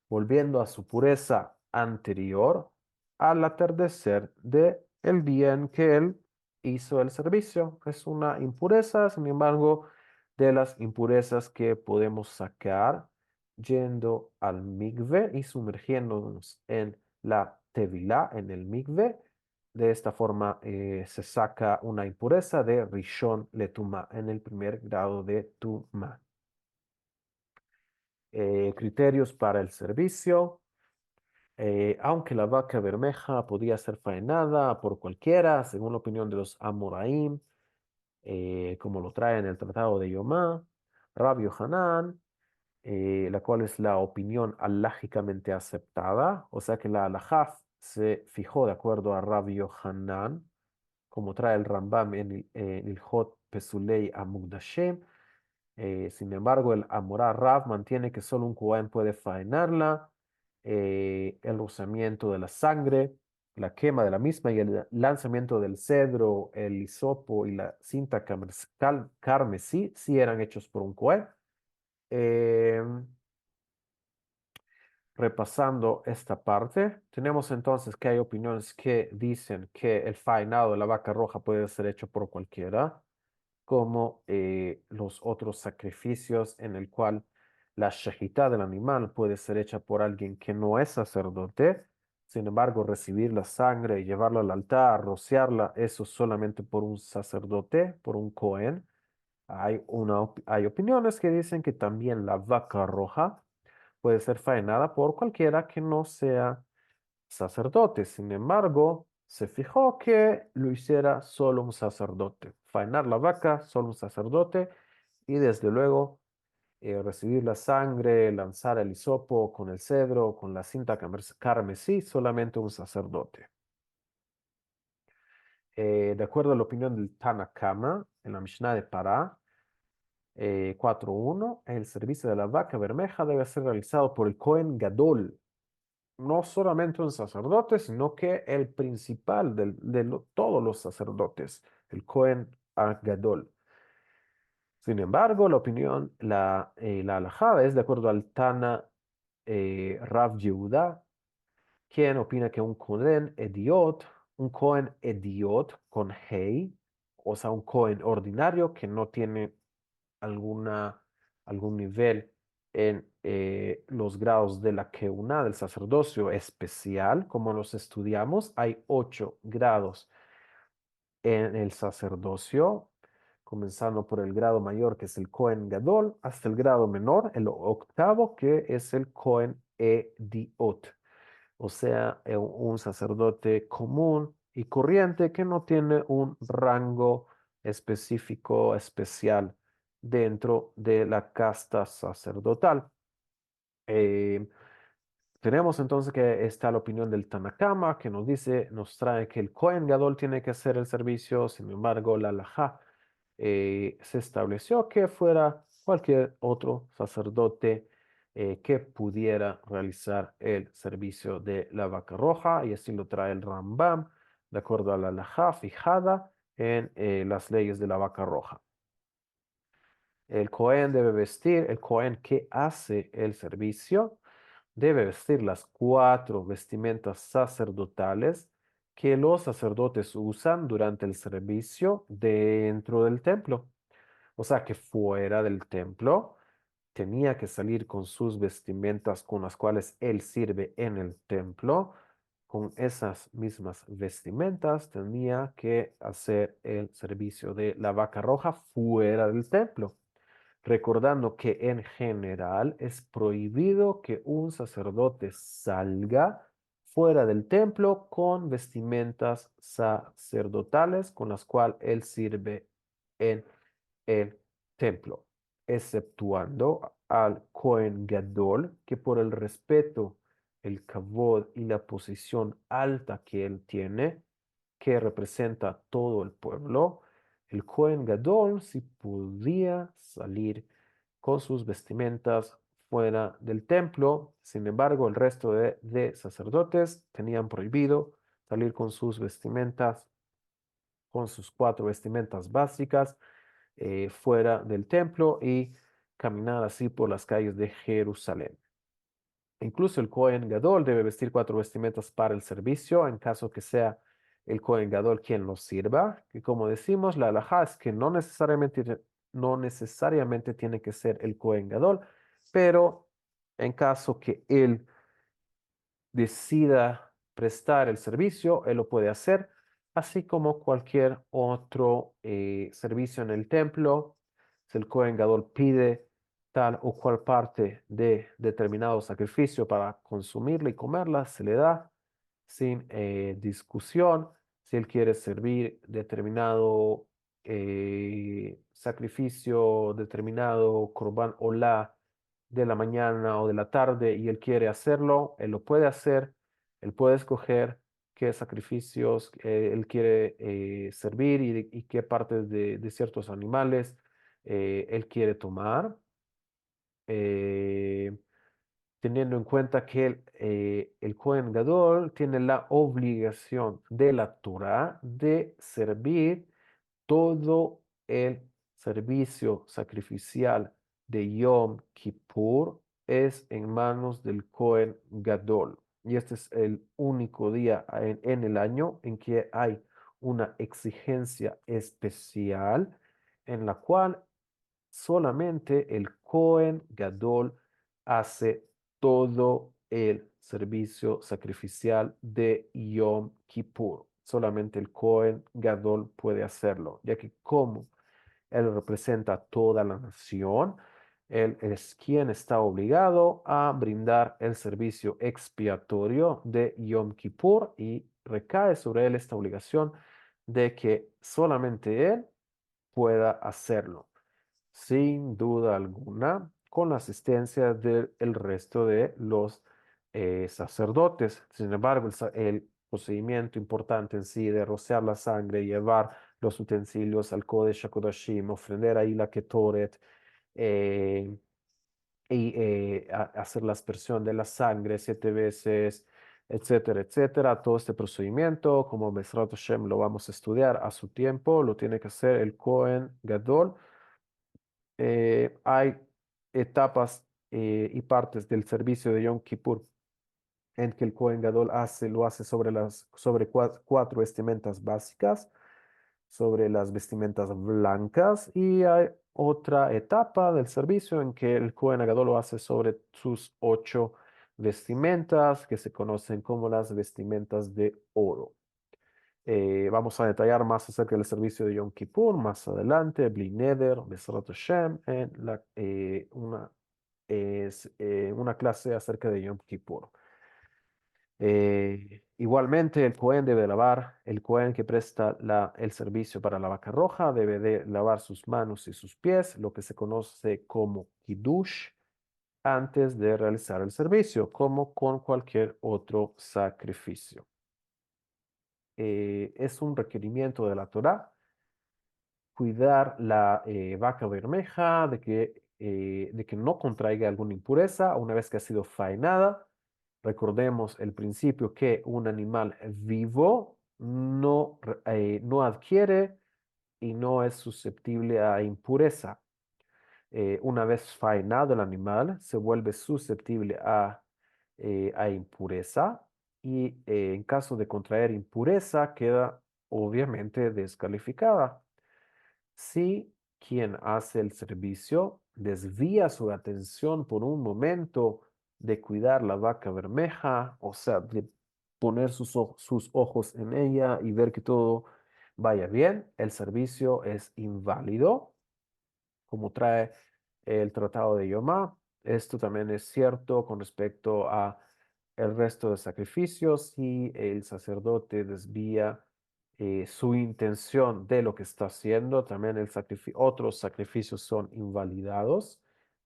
volviendo a su pureza anterior al atardecer de el día en que él hizo el servicio. Es una impureza, sin embargo, de las impurezas que podemos sacar yendo al mikveh y sumergiéndonos en la tevilá, en el mikveh. De esta forma se saca una impureza de Rishon Letumá, en el primer grado de Tumá. Criterios para el servicio. Aunque la vaca bermeja podía ser faenada por cualquiera, según la opinión de los Amoraim, como lo trae en el Tratado de Yomá, Rabbi Hanan, la cual es la opinión alágicamente aceptada, o sea que la alajá se fijó de acuerdo a Rabbi Hanan, como trae el Rambam en el Hot Pesulei Amugdashem. Sin embargo, el Amorá Rav mantiene que solo un Cohen puede faenarla, el rociamiento de la sangre, la quema de la misma y el lanzamiento del cedro, el hisopo y la cinta carmesí, sí eran hechos por un Cohen. Eh, Repasando esta parte, tenemos entonces que hay opiniones que dicen que el faenado de la vaca roja puede ser hecho por cualquiera, como los otros sacrificios en el cual la shejitá del animal puede ser hecha por alguien que no es sacerdote. Sin embargo, recibir la sangre y llevarla al altar, rociarla, eso solamente por un sacerdote, por un cohen. Hay opiniones que dicen que también la vaca roja puede ser faenada por cualquiera que no sea sacerdote. Sin embargo, se fijó que lo hiciera solo un sacerdote. Faenar la vaca, solo un sacerdote, y desde luego recibir la sangre, lanzar el hisopo con el cedro, con la cinta carmesí, solamente un sacerdote. De acuerdo a la opinión del Tanna Kama, en la Mishnah de Pará, 4.1, el servicio de la vaca bermeja debe ser realizado por el Cohen Gadol, no solamente un sacerdote, sino que el principal todos los sacerdotes, el Cohen Gadol. Sin embargo, la opinión, la halajá es de acuerdo al Tana Rav Yehuda, quien opina que un Cohen Ediot con Hei, o sea, un Cohen ordinario que no tiene alguna, algún nivel en los grados de la Keuná, del sacerdocio especial, como los estudiamos. Hay 8 grados en el sacerdocio, comenzando por el grado mayor, que es el Cohen Gadol, hasta el grado menor, el octavo, que es el Cohen Ediot, o sea, un sacerdote común y corriente que no tiene un rango específico, especial dentro de la casta sacerdotal. Eh, Tenemos entonces que está la opinión del Tanakama, que nos trae que el Cohen Gadol tiene que hacer el servicio. Sin embargo, la halajá se estableció que fuera cualquier otro sacerdote que pudiera realizar el servicio de la vaca roja, y así lo trae el Rambam, de acuerdo a la halajá fijada en las leyes de la vaca roja. El Cohen debe vestir, el Cohen que hace el servicio, debe vestir las 4 vestimentas sacerdotales que los sacerdotes usan durante el servicio dentro del templo. O sea que fuera del templo tenía que salir con sus vestimentas con las cuales él sirve en el templo. Con esas mismas vestimentas tenía que hacer el servicio de la vaca roja fuera del templo, recordando que en general es prohibido que un sacerdote salga fuera del templo con vestimentas sacerdotales con las cuales él sirve en el templo, exceptuando al Cohen Gadol, que por el respeto, el kavod y la posición alta que él tiene, que representa todo el pueblo, el Cohen Gadol sí podía salir con sus vestimentas fuera del templo. Sin embargo, el resto de sacerdotes tenían prohibido salir con sus vestimentas, con sus 4 vestimentas básicas, fuera del templo y caminar así por las calles de Jerusalén. Incluso el Cohen Gadol debe vestir 4 vestimentas para el servicio en caso que sea el Cohen Gadol quien lo sirva, que como decimos, la halajá es que no necesariamente tiene que ser el Cohen Gadol, pero en caso que él decida prestar el servicio, él lo puede hacer, así como cualquier otro servicio en el templo. Si el Cohen Gadol pide tal o cual parte de determinado sacrificio para consumirla y comerla, se le da sin discusión. Si él quiere servir determinado sacrificio, determinado korban olá de la mañana o de la tarde y él quiere hacerlo, él lo puede hacer, él puede escoger qué sacrificios él quiere servir y qué partes de ciertos animales él quiere tomar, eh, teniendo en cuenta que el Cohen Gadol tiene la obligación de la Torá de servir todo el servicio sacrificial de Yom Kippur es en manos del Cohen Gadol. Y este es el único día en el año en que hay una exigencia especial en la cual solamente el Cohen Gadol hace todo el servicio sacrificial de Yom Kippur. Solamente el Cohen Gadol puede hacerlo, ya que como él representa a toda la nación, él es quien está obligado a brindar el servicio expiatorio de Yom Kippur y recae sobre él esta obligación de que solamente él pueda hacerlo sin duda alguna, con la asistencia del resto de los sacerdotes. Sin embargo, el procedimiento importante en sí de rociar la sangre, llevar los utensilios al Kodesh HaKodashim, ofrender ahí la Ketoret, eh, y hacer la aspersión de la sangre 7 veces, etcétera, etcétera. Todo este procedimiento, como Besrat Hashem lo vamos a estudiar a su tiempo, lo tiene que hacer el Cohen Gadol. Hay etapas y partes del servicio de Yom Kippur en que el Kohen Gadol lo hace sobre 4 vestimentas básicas, sobre las vestimentas blancas, y hay otra etapa del servicio en que el Kohen Gadol lo hace sobre sus 8 vestimentas, que se conocen como las vestimentas de oro. Vamos a detallar más acerca del servicio de Yom Kippur más adelante, Bli Neder, Besrat Hashem, en una clase acerca de Yom Kippur. Igualmente, el Cohen debe lavar, el Cohen que presta el servicio para la vaca roja debe de lavar sus manos y sus pies, lo que se conoce como Kiddush, antes de realizar el servicio, como con cualquier otro sacrificio. Es un requerimiento de la Torá cuidar la vaca bermeja de que no contraiga alguna impureza una vez que ha sido faenada. Recordemos el principio que un animal vivo no adquiere y no es susceptible a impureza. Una vez faenado el animal, se vuelve susceptible a impureza y en caso de contraer impureza queda obviamente descalificada. Si quien hace el servicio desvía su atención por un momento de cuidar la vaca bermeja, o sea, de poner sus ojos en ella y ver que todo vaya bien, el servicio es inválido como trae el Tratado de Yomá. Esto también es cierto con respecto a el resto de sacrificios. Si el sacerdote desvía su intención de lo que está haciendo, también otros sacrificios son invalidados.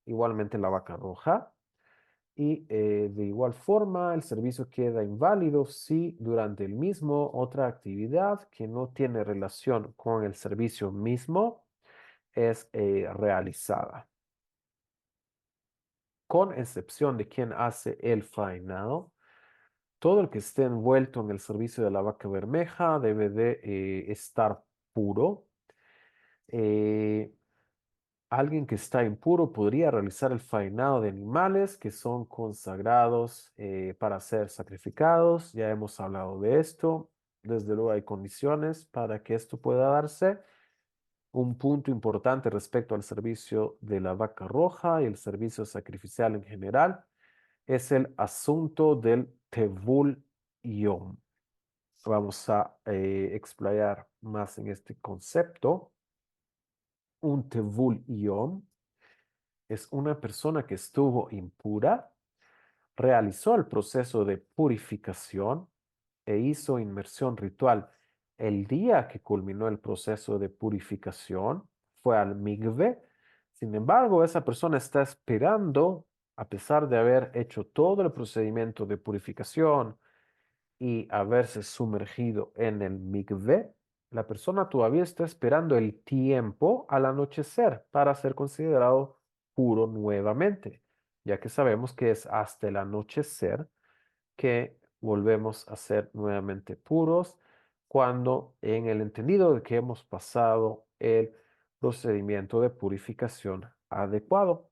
Igualmente la vaca roja. Y de igual forma, el servicio queda inválido si durante el mismo otra actividad que no tiene relación con el servicio mismo es realizada, con excepción de quien hace el faenado. Todo el que esté envuelto en el servicio de la vaca bermeja debe de estar puro. Eh, Alguien que está impuro podría realizar el faenado de animales que son consagrados para ser sacrificados. Ya hemos hablado de esto. Desde luego hay condiciones para que esto pueda darse. Un punto importante respecto al servicio de la vaca roja y el servicio sacrificial en general es el asunto del Tevul Yom. Vamos a explayar más en este concepto. Un Tevul Yom es una persona que estuvo impura, realizó el proceso de purificación e hizo inmersión ritual. El día que culminó el proceso de purificación fue al migve. Sin embargo, esa persona está esperando, a pesar de haber hecho todo el procedimiento de purificación y haberse sumergido en el migve, la persona todavía está esperando el tiempo al anochecer para ser considerado puro nuevamente, ya que sabemos que es hasta el anochecer que volvemos a ser nuevamente puros cuando en el entendido de que hemos pasado el procedimiento de purificación adecuado.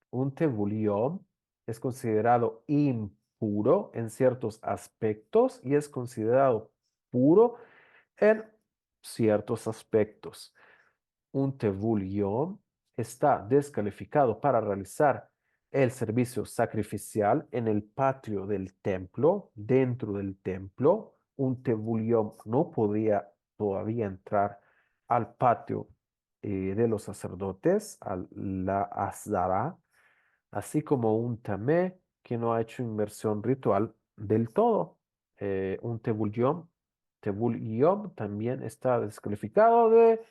Un tebulión es considerado impuro en ciertos aspectos y es considerado puro en ciertos aspectos. Un tebulión está descalificado para realizar el servicio sacrificial en el patio del templo, dentro del templo. Un tebulión no podía todavía entrar al patio de los sacerdotes, a la Azara, así como un tamé que no ha hecho inmersión ritual del todo. Un tebul yom también está descalificado de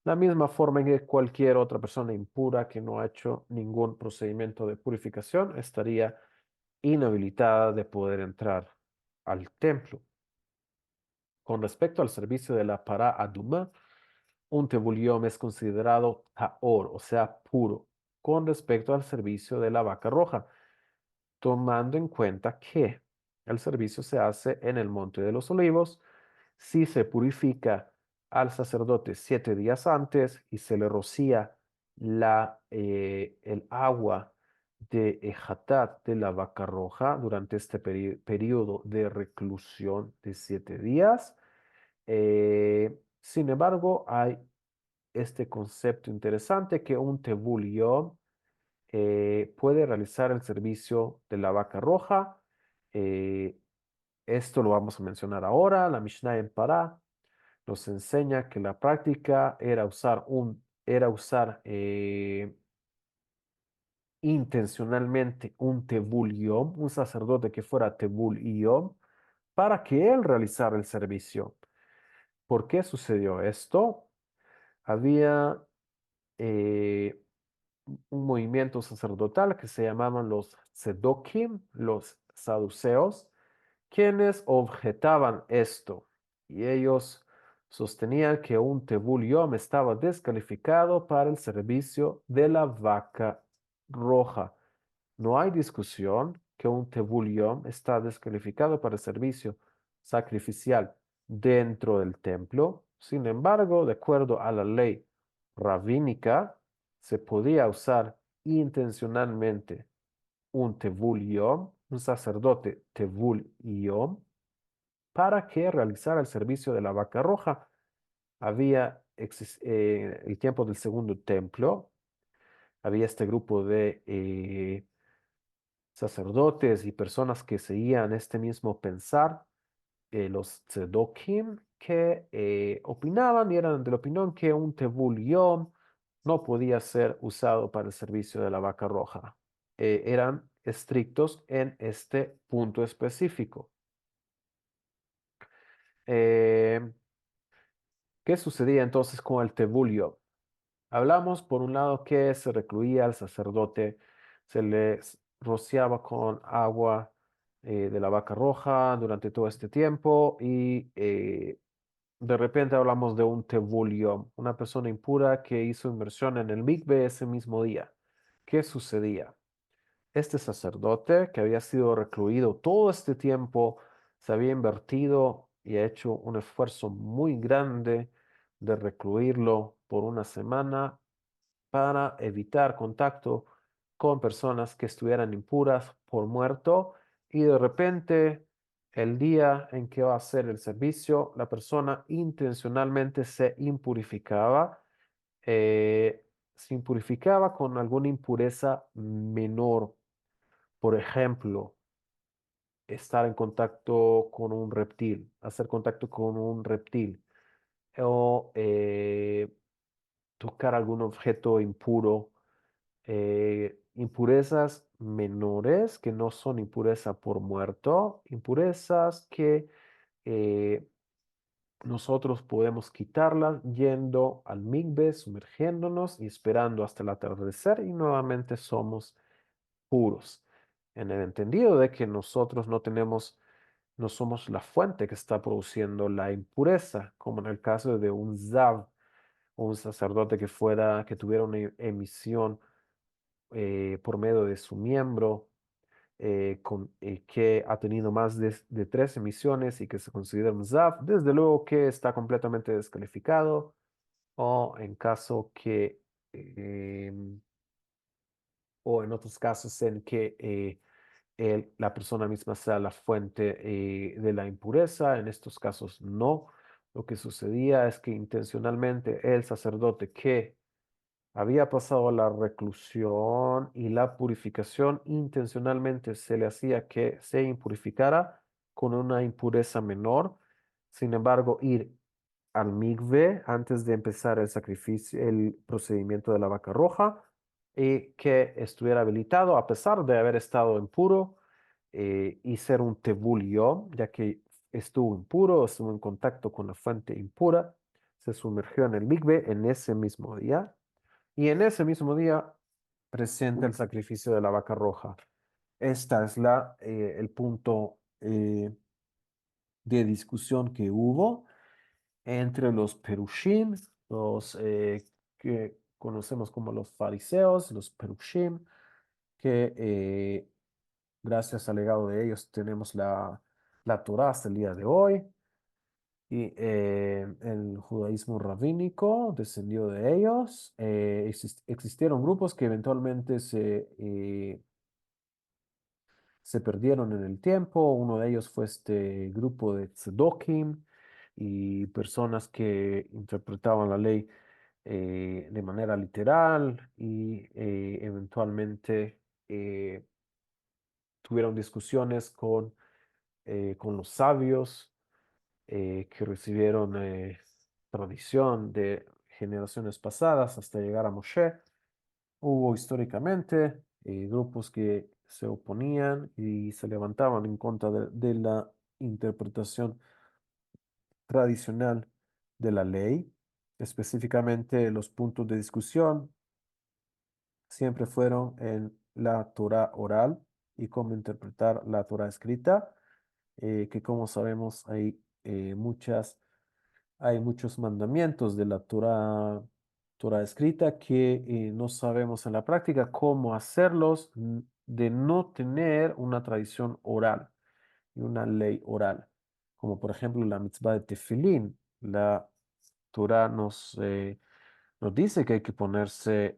la misma forma en que cualquier otra persona impura que no ha hecho ningún procedimiento de purificación estaría inhabilitada de poder entrar al templo. Con respecto al servicio de la para aduma, un tebulión es considerado taor, o sea, puro, con respecto al servicio de la vaca roja, tomando en cuenta que el servicio se hace en el Monte de los Olivos, si se purifica al sacerdote 7 días antes y se le rocía el agua de Ejatat de la vaca roja durante este periodo de reclusión de 7 días. Sin embargo, hay este concepto interesante que un tebulio puede realizar el servicio de la vaca roja. eh, Esto lo vamos a mencionar ahora. La Mishnah en Pará nos enseña que la práctica era usar intencionalmente un tebul yom, un sacerdote que fuera tebul yom, para que él realizara el servicio. ¿Por qué sucedió esto? Había eh, un movimiento sacerdotal que se llamaban los Sedokim, los saduceos, quienes objetaban esto y ellos sostenían que un Tevul Yom estaba descalificado para el servicio de la vaca roja. No hay discusión que un Tevul Yom está descalificado para el servicio sacrificial dentro del templo. Sin embargo, de acuerdo a la ley rabínica, se podía usar intencionalmente un Tevul Yom, un sacerdote Tevul Yom, para que realizara el servicio de la vaca roja. El tiempo del segundo templo, había este grupo de sacerdotes y personas que seguían este mismo pensar, los tzedokim, que opinaban y eran de la opinión que un tebul yom no podía ser usado para el servicio de la vaca roja. Eran estrictos en este punto específico. Eh, ¿Qué sucedía entonces con el tebul yom? Hablamos por un lado que se recluía al sacerdote, se le rociaba con agua de la vaca roja durante todo este tiempo y de repente hablamos de un tebulio, una persona impura que hizo inmersión en el mikve ese mismo día. ¿Qué sucedía? Este sacerdote que había sido recluido todo este tiempo, se había invertido y ha hecho un esfuerzo muy grande de recluirlo por una semana para evitar contacto con personas que estuvieran impuras por muerto y de repente el día en que va a hacer el servicio, la persona intencionalmente se impurificaba con alguna impureza menor. Por ejemplo, estar en contacto con un reptil, hacer contacto con un reptil o tocar algún objeto impuro, impurezas menores que no son impureza por muerto, impurezas que eh, nosotros podemos quitarlas yendo al migbe, sumergiéndonos y esperando hasta el atardecer y nuevamente somos puros. En el entendido de que nosotros no somos la fuente que está produciendo la impureza, como en el caso de un zav, un sacerdote que tuviera una emisión por medio de su miembro, que ha tenido más de 3 emisiones y que se considera un ZAF, desde luego que está completamente descalificado, o en caso que, em, o en otros casos en que la persona misma sea la fuente de la impureza, en estos casos no. Lo que sucedía es que intencionalmente el sacerdote que había pasado la reclusión y la purificación, intencionalmente se le hacía que se impurificara con una impureza menor. Sin embargo, ir al migve antes de empezar el sacrificio, el procedimiento de la vaca roja, y que estuviera habilitado a pesar de haber estado impuro y ser un tebulio, ya que estuvo impuro, estuvo en contacto con la fuente impura, se sumergió en el migve en ese mismo día y en ese mismo día presenta el sacrificio de la vaca roja. Esta es el punto de discusión que hubo entre los perushim, los que conocemos como los fariseos, los perushim, que gracias al legado de ellos tenemos la Torá hasta el día de hoy. Y el judaísmo rabínico descendió de ellos. Existieron grupos que eventualmente se perdieron en el tiempo. Uno de ellos fue este grupo de tzedokim y personas que interpretaban la ley de manera literal y eventualmente tuvieron discusiones con los sabios que recibieron tradición de generaciones pasadas hasta llegar a Moshe. Hubo históricamente grupos que se oponían y se levantaban en contra de la interpretación tradicional de la ley. Específicamente los puntos de discusión siempre fueron en la Torah oral y cómo interpretar la Torah escrita, que como sabemos hay muchas hay muchos mandamientos de la Torah escrita que no sabemos en la práctica cómo hacerlos de no tener una tradición oral y una ley oral, como por ejemplo la mitzvah de tefilín. La Torah nos dice que hay que ponerse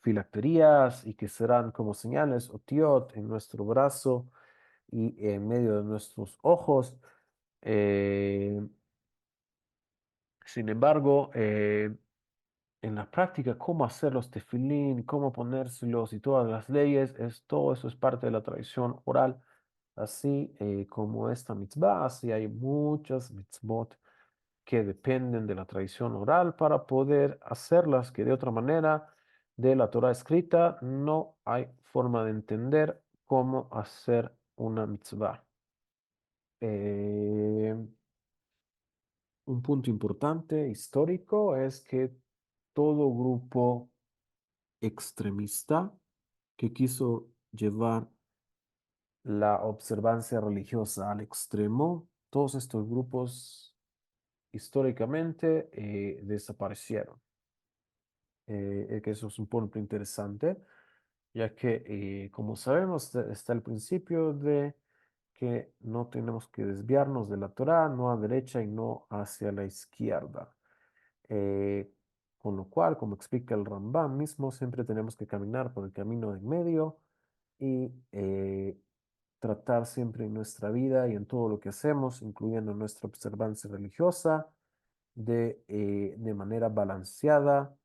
filacterías y que serán como señales o tiot en nuestro brazo y en medio de nuestros ojos. Eh, Sin embargo, en la práctica, cómo hacer los tefilín, cómo ponérselos y todas las leyes, todo eso es parte de la tradición oral. Así como esta mitzvah, así hay muchas mitzvot que dependen de la tradición oral para poder hacerlas, que de otra manera, de la Torah escrita, no hay forma de entender cómo hacer una mitzvah. Eh, un punto importante histórico es que todo grupo extremista que quiso llevar la observancia religiosa al extremo, todos estos grupos históricamente desaparecieron. Que eso es un punto interesante, ya que, como sabemos, está el principio de que no tenemos que desviarnos de la Torá, no a derecha y no hacia la izquierda. Eh, con lo cual, como explica el Rambam mismo, siempre tenemos que caminar por el camino en medio y tratar siempre en nuestra vida y en todo lo que hacemos, incluyendo nuestra observancia religiosa, de manera balanceada,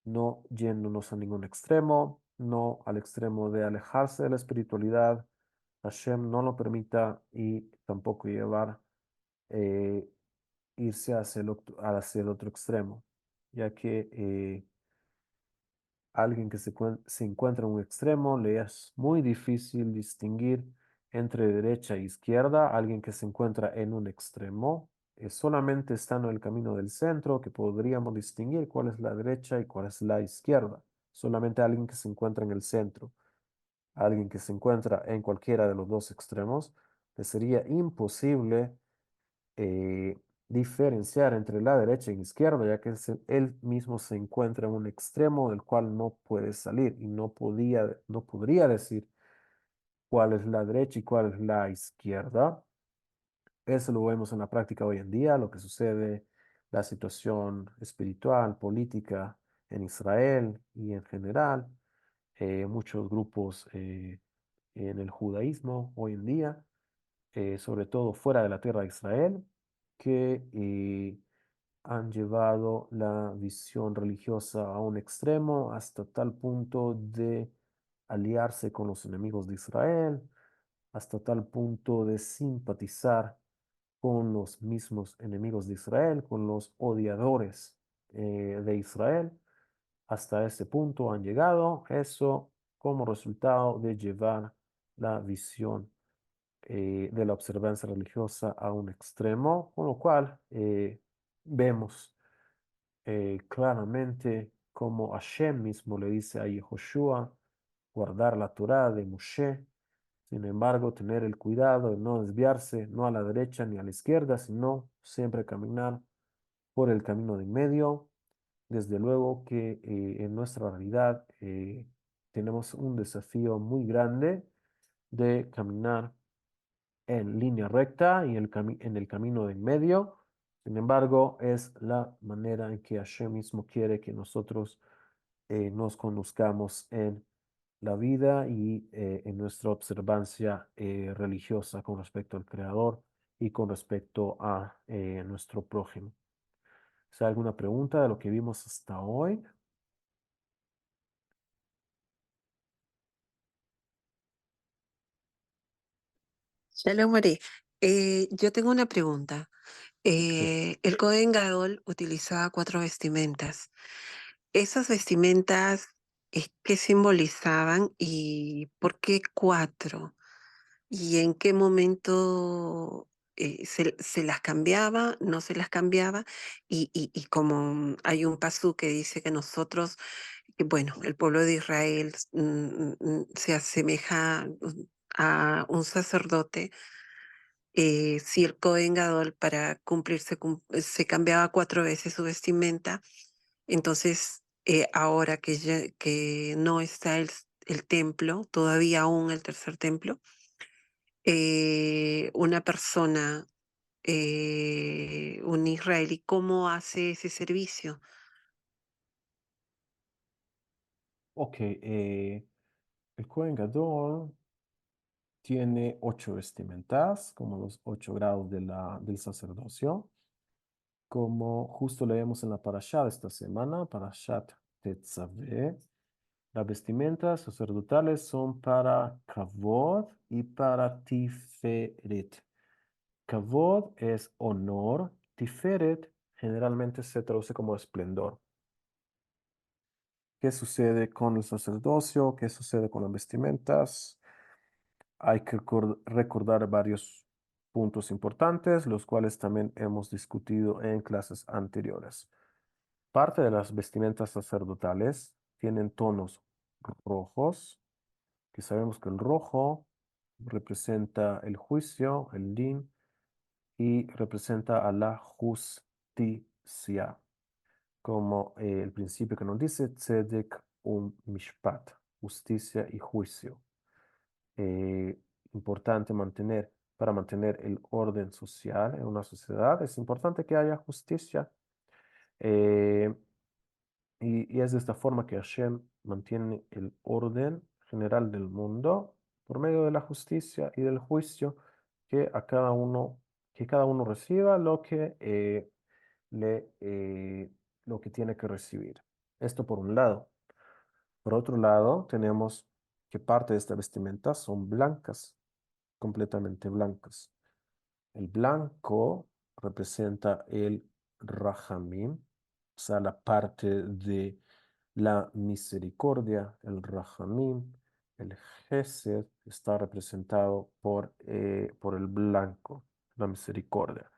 no yéndonos a ningún extremo, no al extremo de alejarse de la espiritualidad. Hashem no lo permita y tampoco llevar, eh, irse hacia el otro extremo, ya que alguien que se encuentra en un extremo, le es muy difícil distinguir entre derecha e izquierda. Alguien que se encuentra en un extremo, solamente estando en el camino del centro, que podríamos distinguir cuál es la derecha y cuál es la izquierda. Solamente alguien que se encuentra en el centro. Alguien que se encuentra en cualquiera de los dos extremos, le sería imposible eh, diferenciar entre la derecha y la izquierda, ya que él mismo se encuentra en un extremo del cual no puede salir y no podría decir cuál es la derecha y cuál es la izquierda. Eso lo vemos en la práctica hoy en día, lo que sucede, la situación espiritual, política en Israel y en general, muchos grupos en el judaísmo hoy en día, sobre todo fuera de la tierra de Israel, que han llevado la visión religiosa a un extremo hasta tal punto de aliarse con los enemigos de Israel, hasta tal punto de simpatizar con los mismos enemigos de Israel, con los odiadores de Israel. Hasta ese punto han llegado, eso como resultado de llevar la visión de la observancia religiosa a un extremo, con lo cual vemos claramente como Hashem mismo le dice a Yehoshua guardar la Torá de Moshe. Sin embargo, tener el cuidado de no desviarse, no a la derecha ni a la izquierda, sino siempre caminar por el camino de en medio. Desde luego que en nuestra realidad tenemos un desafío muy grande de caminar en línea recta y en el camino de en medio. Sin embargo, es la manera en que Hashem mismo quiere que nosotros nos conozcamos en la vida y en nuestra observancia religiosa con respecto al Creador y con respecto a nuestro prójimo. ¿Es alguna pregunta de lo que vimos hasta hoy? Shalom, Mari. Yo tengo una pregunta. Sí. El Cohen Gadol utilizaba cuatro vestimentas. ¿Esas vestimentas qué simbolizaban y por qué cuatro? ¿Y en qué momento se las cambiaba, no se las cambiaba? Y como hay un pasú que dice que nosotros, que, bueno, el pueblo de Israel se asemeja a un sacerdote si el Cohen Gadol para cumplirse se cambiaba 4 veces su vestimenta, entonces ahora que no está el templo, todavía aún el tercer templo, una persona, un israelí, ¿cómo hace ese servicio? Ok, el Kohen Gadol tiene 8 vestimentas, como los 8 grados del sacerdocio, como justo leemos en la parashá de esta semana, Parashat Tetzaveh. Las vestimentas sacerdotales son para Kavod y para Tiferet. Kavod es honor, Tiferet generalmente se traduce como esplendor. ¿Qué sucede con el sacerdocio? ¿Qué sucede con las vestimentas? Hay que recordar varios puntos importantes, los cuales también hemos discutido en clases anteriores. Parte de las vestimentas sacerdotales tienen tonos rojos, que sabemos que el rojo representa el juicio, el din, y representa a la justicia, como el principio que nos dice tzedek mishpat, justicia y juicio. eh, Importante para mantener el orden social en una sociedad, es importante que haya justicia. eh, y es de esta forma que Hashem mantiene el orden general del mundo por medio de la justicia y del juicio, que a cada uno, que cada uno reciba le, eh, lo que tiene que recibir. Esto por un lado. Por otro lado, tenemos que parte de esta vestimenta son blancas, completamente blancas. El blanco representa el Rahamim, o sea, la parte de la misericordia, el Rahamim. El Gesed está representado por el blanco, la misericordia.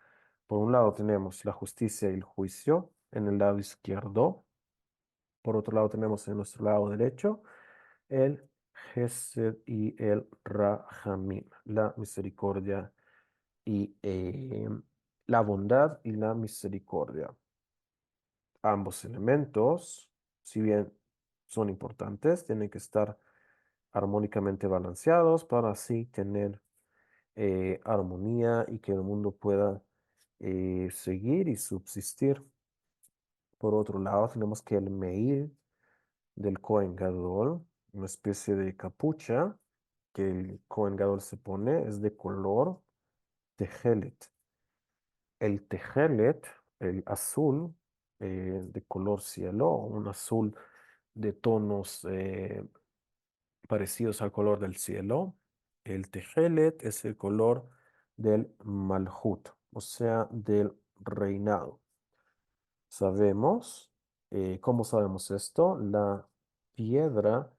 Por un lado tenemos la justicia y el juicio en el lado izquierdo. Por otro lado tenemos en nuestro lado derecho el Gesed y el Rahamim, la misericordia y la bondad y la misericordia. Ambos elementos, si bien son importantes, tienen que estar armónicamente balanceados para así tener armonía y que el mundo pueda seguir y subsistir. Por otro lado, tenemos que el Meir del Kohen Gadol, una especie de capucha que el Kohen Gadol se pone, es de color tejelet. El tejelet, el azul de color cielo, un azul de tonos parecidos al color del cielo. El tejelet es el color del malhut, o sea, del reinado. Sabemos, ¿cómo sabemos esto? La piedra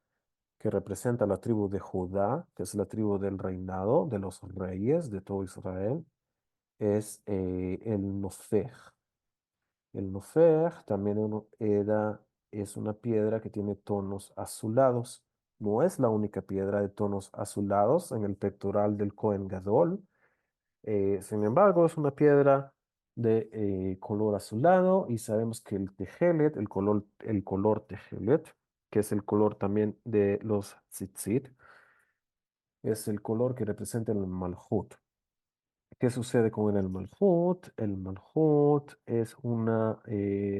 que representa la tribu de Judá, que es la tribu del reinado, de los reyes de todo Israel, es el Nofej. El Nofej también es una piedra que tiene tonos azulados. No es la única piedra de tonos azulados en el pectoral del Cohen Gadol. Sin embargo, es una piedra de color azulado y sabemos que el tejelet, el color tejelet, que es el color también de los tzitzit, es el color que representa el malhut. ¿Qué sucede con el malhut? El malhut es una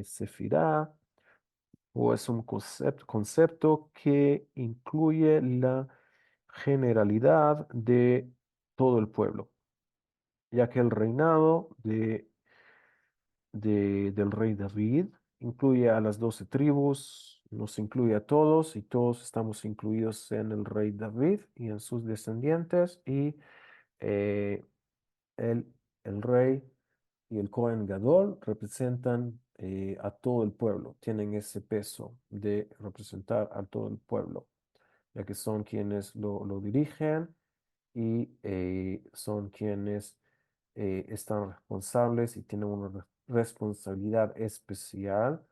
sefirá o es un concepto que incluye la generalidad de todo el pueblo, ya que el reinado del rey David incluye a las 12 tribus, nos incluye a todos y todos estamos incluidos en el rey David y en sus descendientes y eh, el, el rey y el Cohen Gadol representan a todo el pueblo, tienen ese peso de representar a todo el pueblo, ya que son quienes lo dirigen y son quienes están responsables y tienen una responsabilidad especial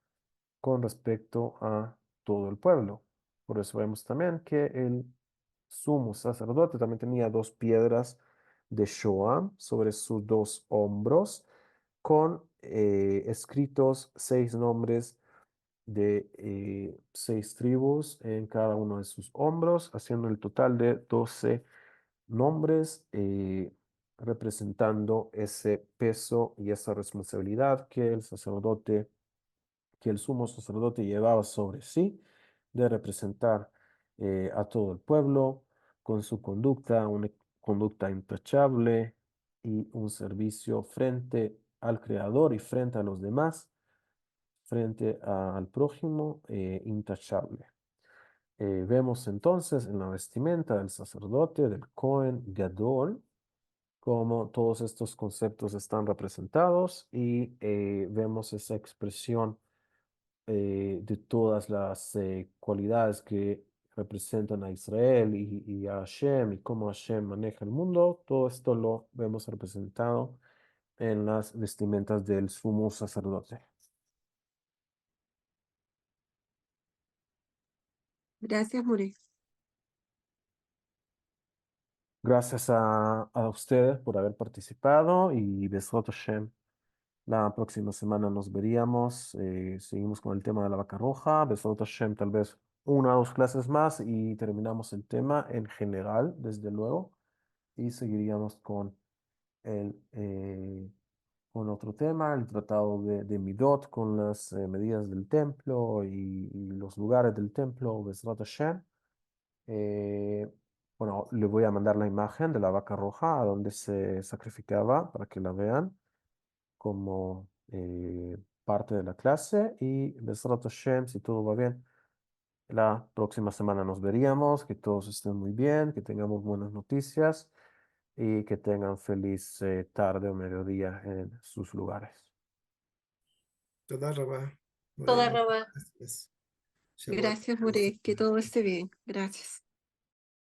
con respecto a todo el pueblo. Por eso vemos también que el sumo sacerdote también tenía 2 piedras de Shoam sobre sus dos hombros, con escritos 6 nombres de 6 tribus en cada uno de sus hombros, haciendo el total de 12 nombres, representando ese peso y esa responsabilidad que el sumo sacerdote llevaba sobre sí, de representar a todo el pueblo con su conducta, una conducta intachable y un servicio frente al Creador y frente a los demás, frente al prójimo, intachable. Vemos entonces en la vestimenta del sacerdote, del Cohen Gadol, cómo todos estos conceptos están representados y vemos esa expresión de todas las cualidades que representan a Israel y a Hashem y cómo Hashem maneja el mundo. Todo esto lo vemos representado en las vestimentas del sumo sacerdote. Gracias, More. Gracias a ustedes por haber participado y Besrat Hashem. La próxima semana nos veríamos. Seguimos con el tema de la vaca roja. Besrat Hashem, tal vez 1 o 2 clases más y terminamos el tema en general, desde luego. Y seguiríamos con otro tema, el tratado de Midot, con las medidas del templo y los lugares del templo, Besrat Hashem. Eh, bueno, le voy a mandar la imagen de la vaca roja a donde se sacrificaba para que la vean como parte de la clase y Besrat Hashem, si todo va bien, la próxima semana nos veríamos, que todos estén muy bien, que tengamos buenas noticias y que tengan feliz tarde o mediodía en sus lugares. תודה רבה. Toda Raba. Gracias. Shabbat Gracias, shalom. More. Que todo esté bien. Gracias.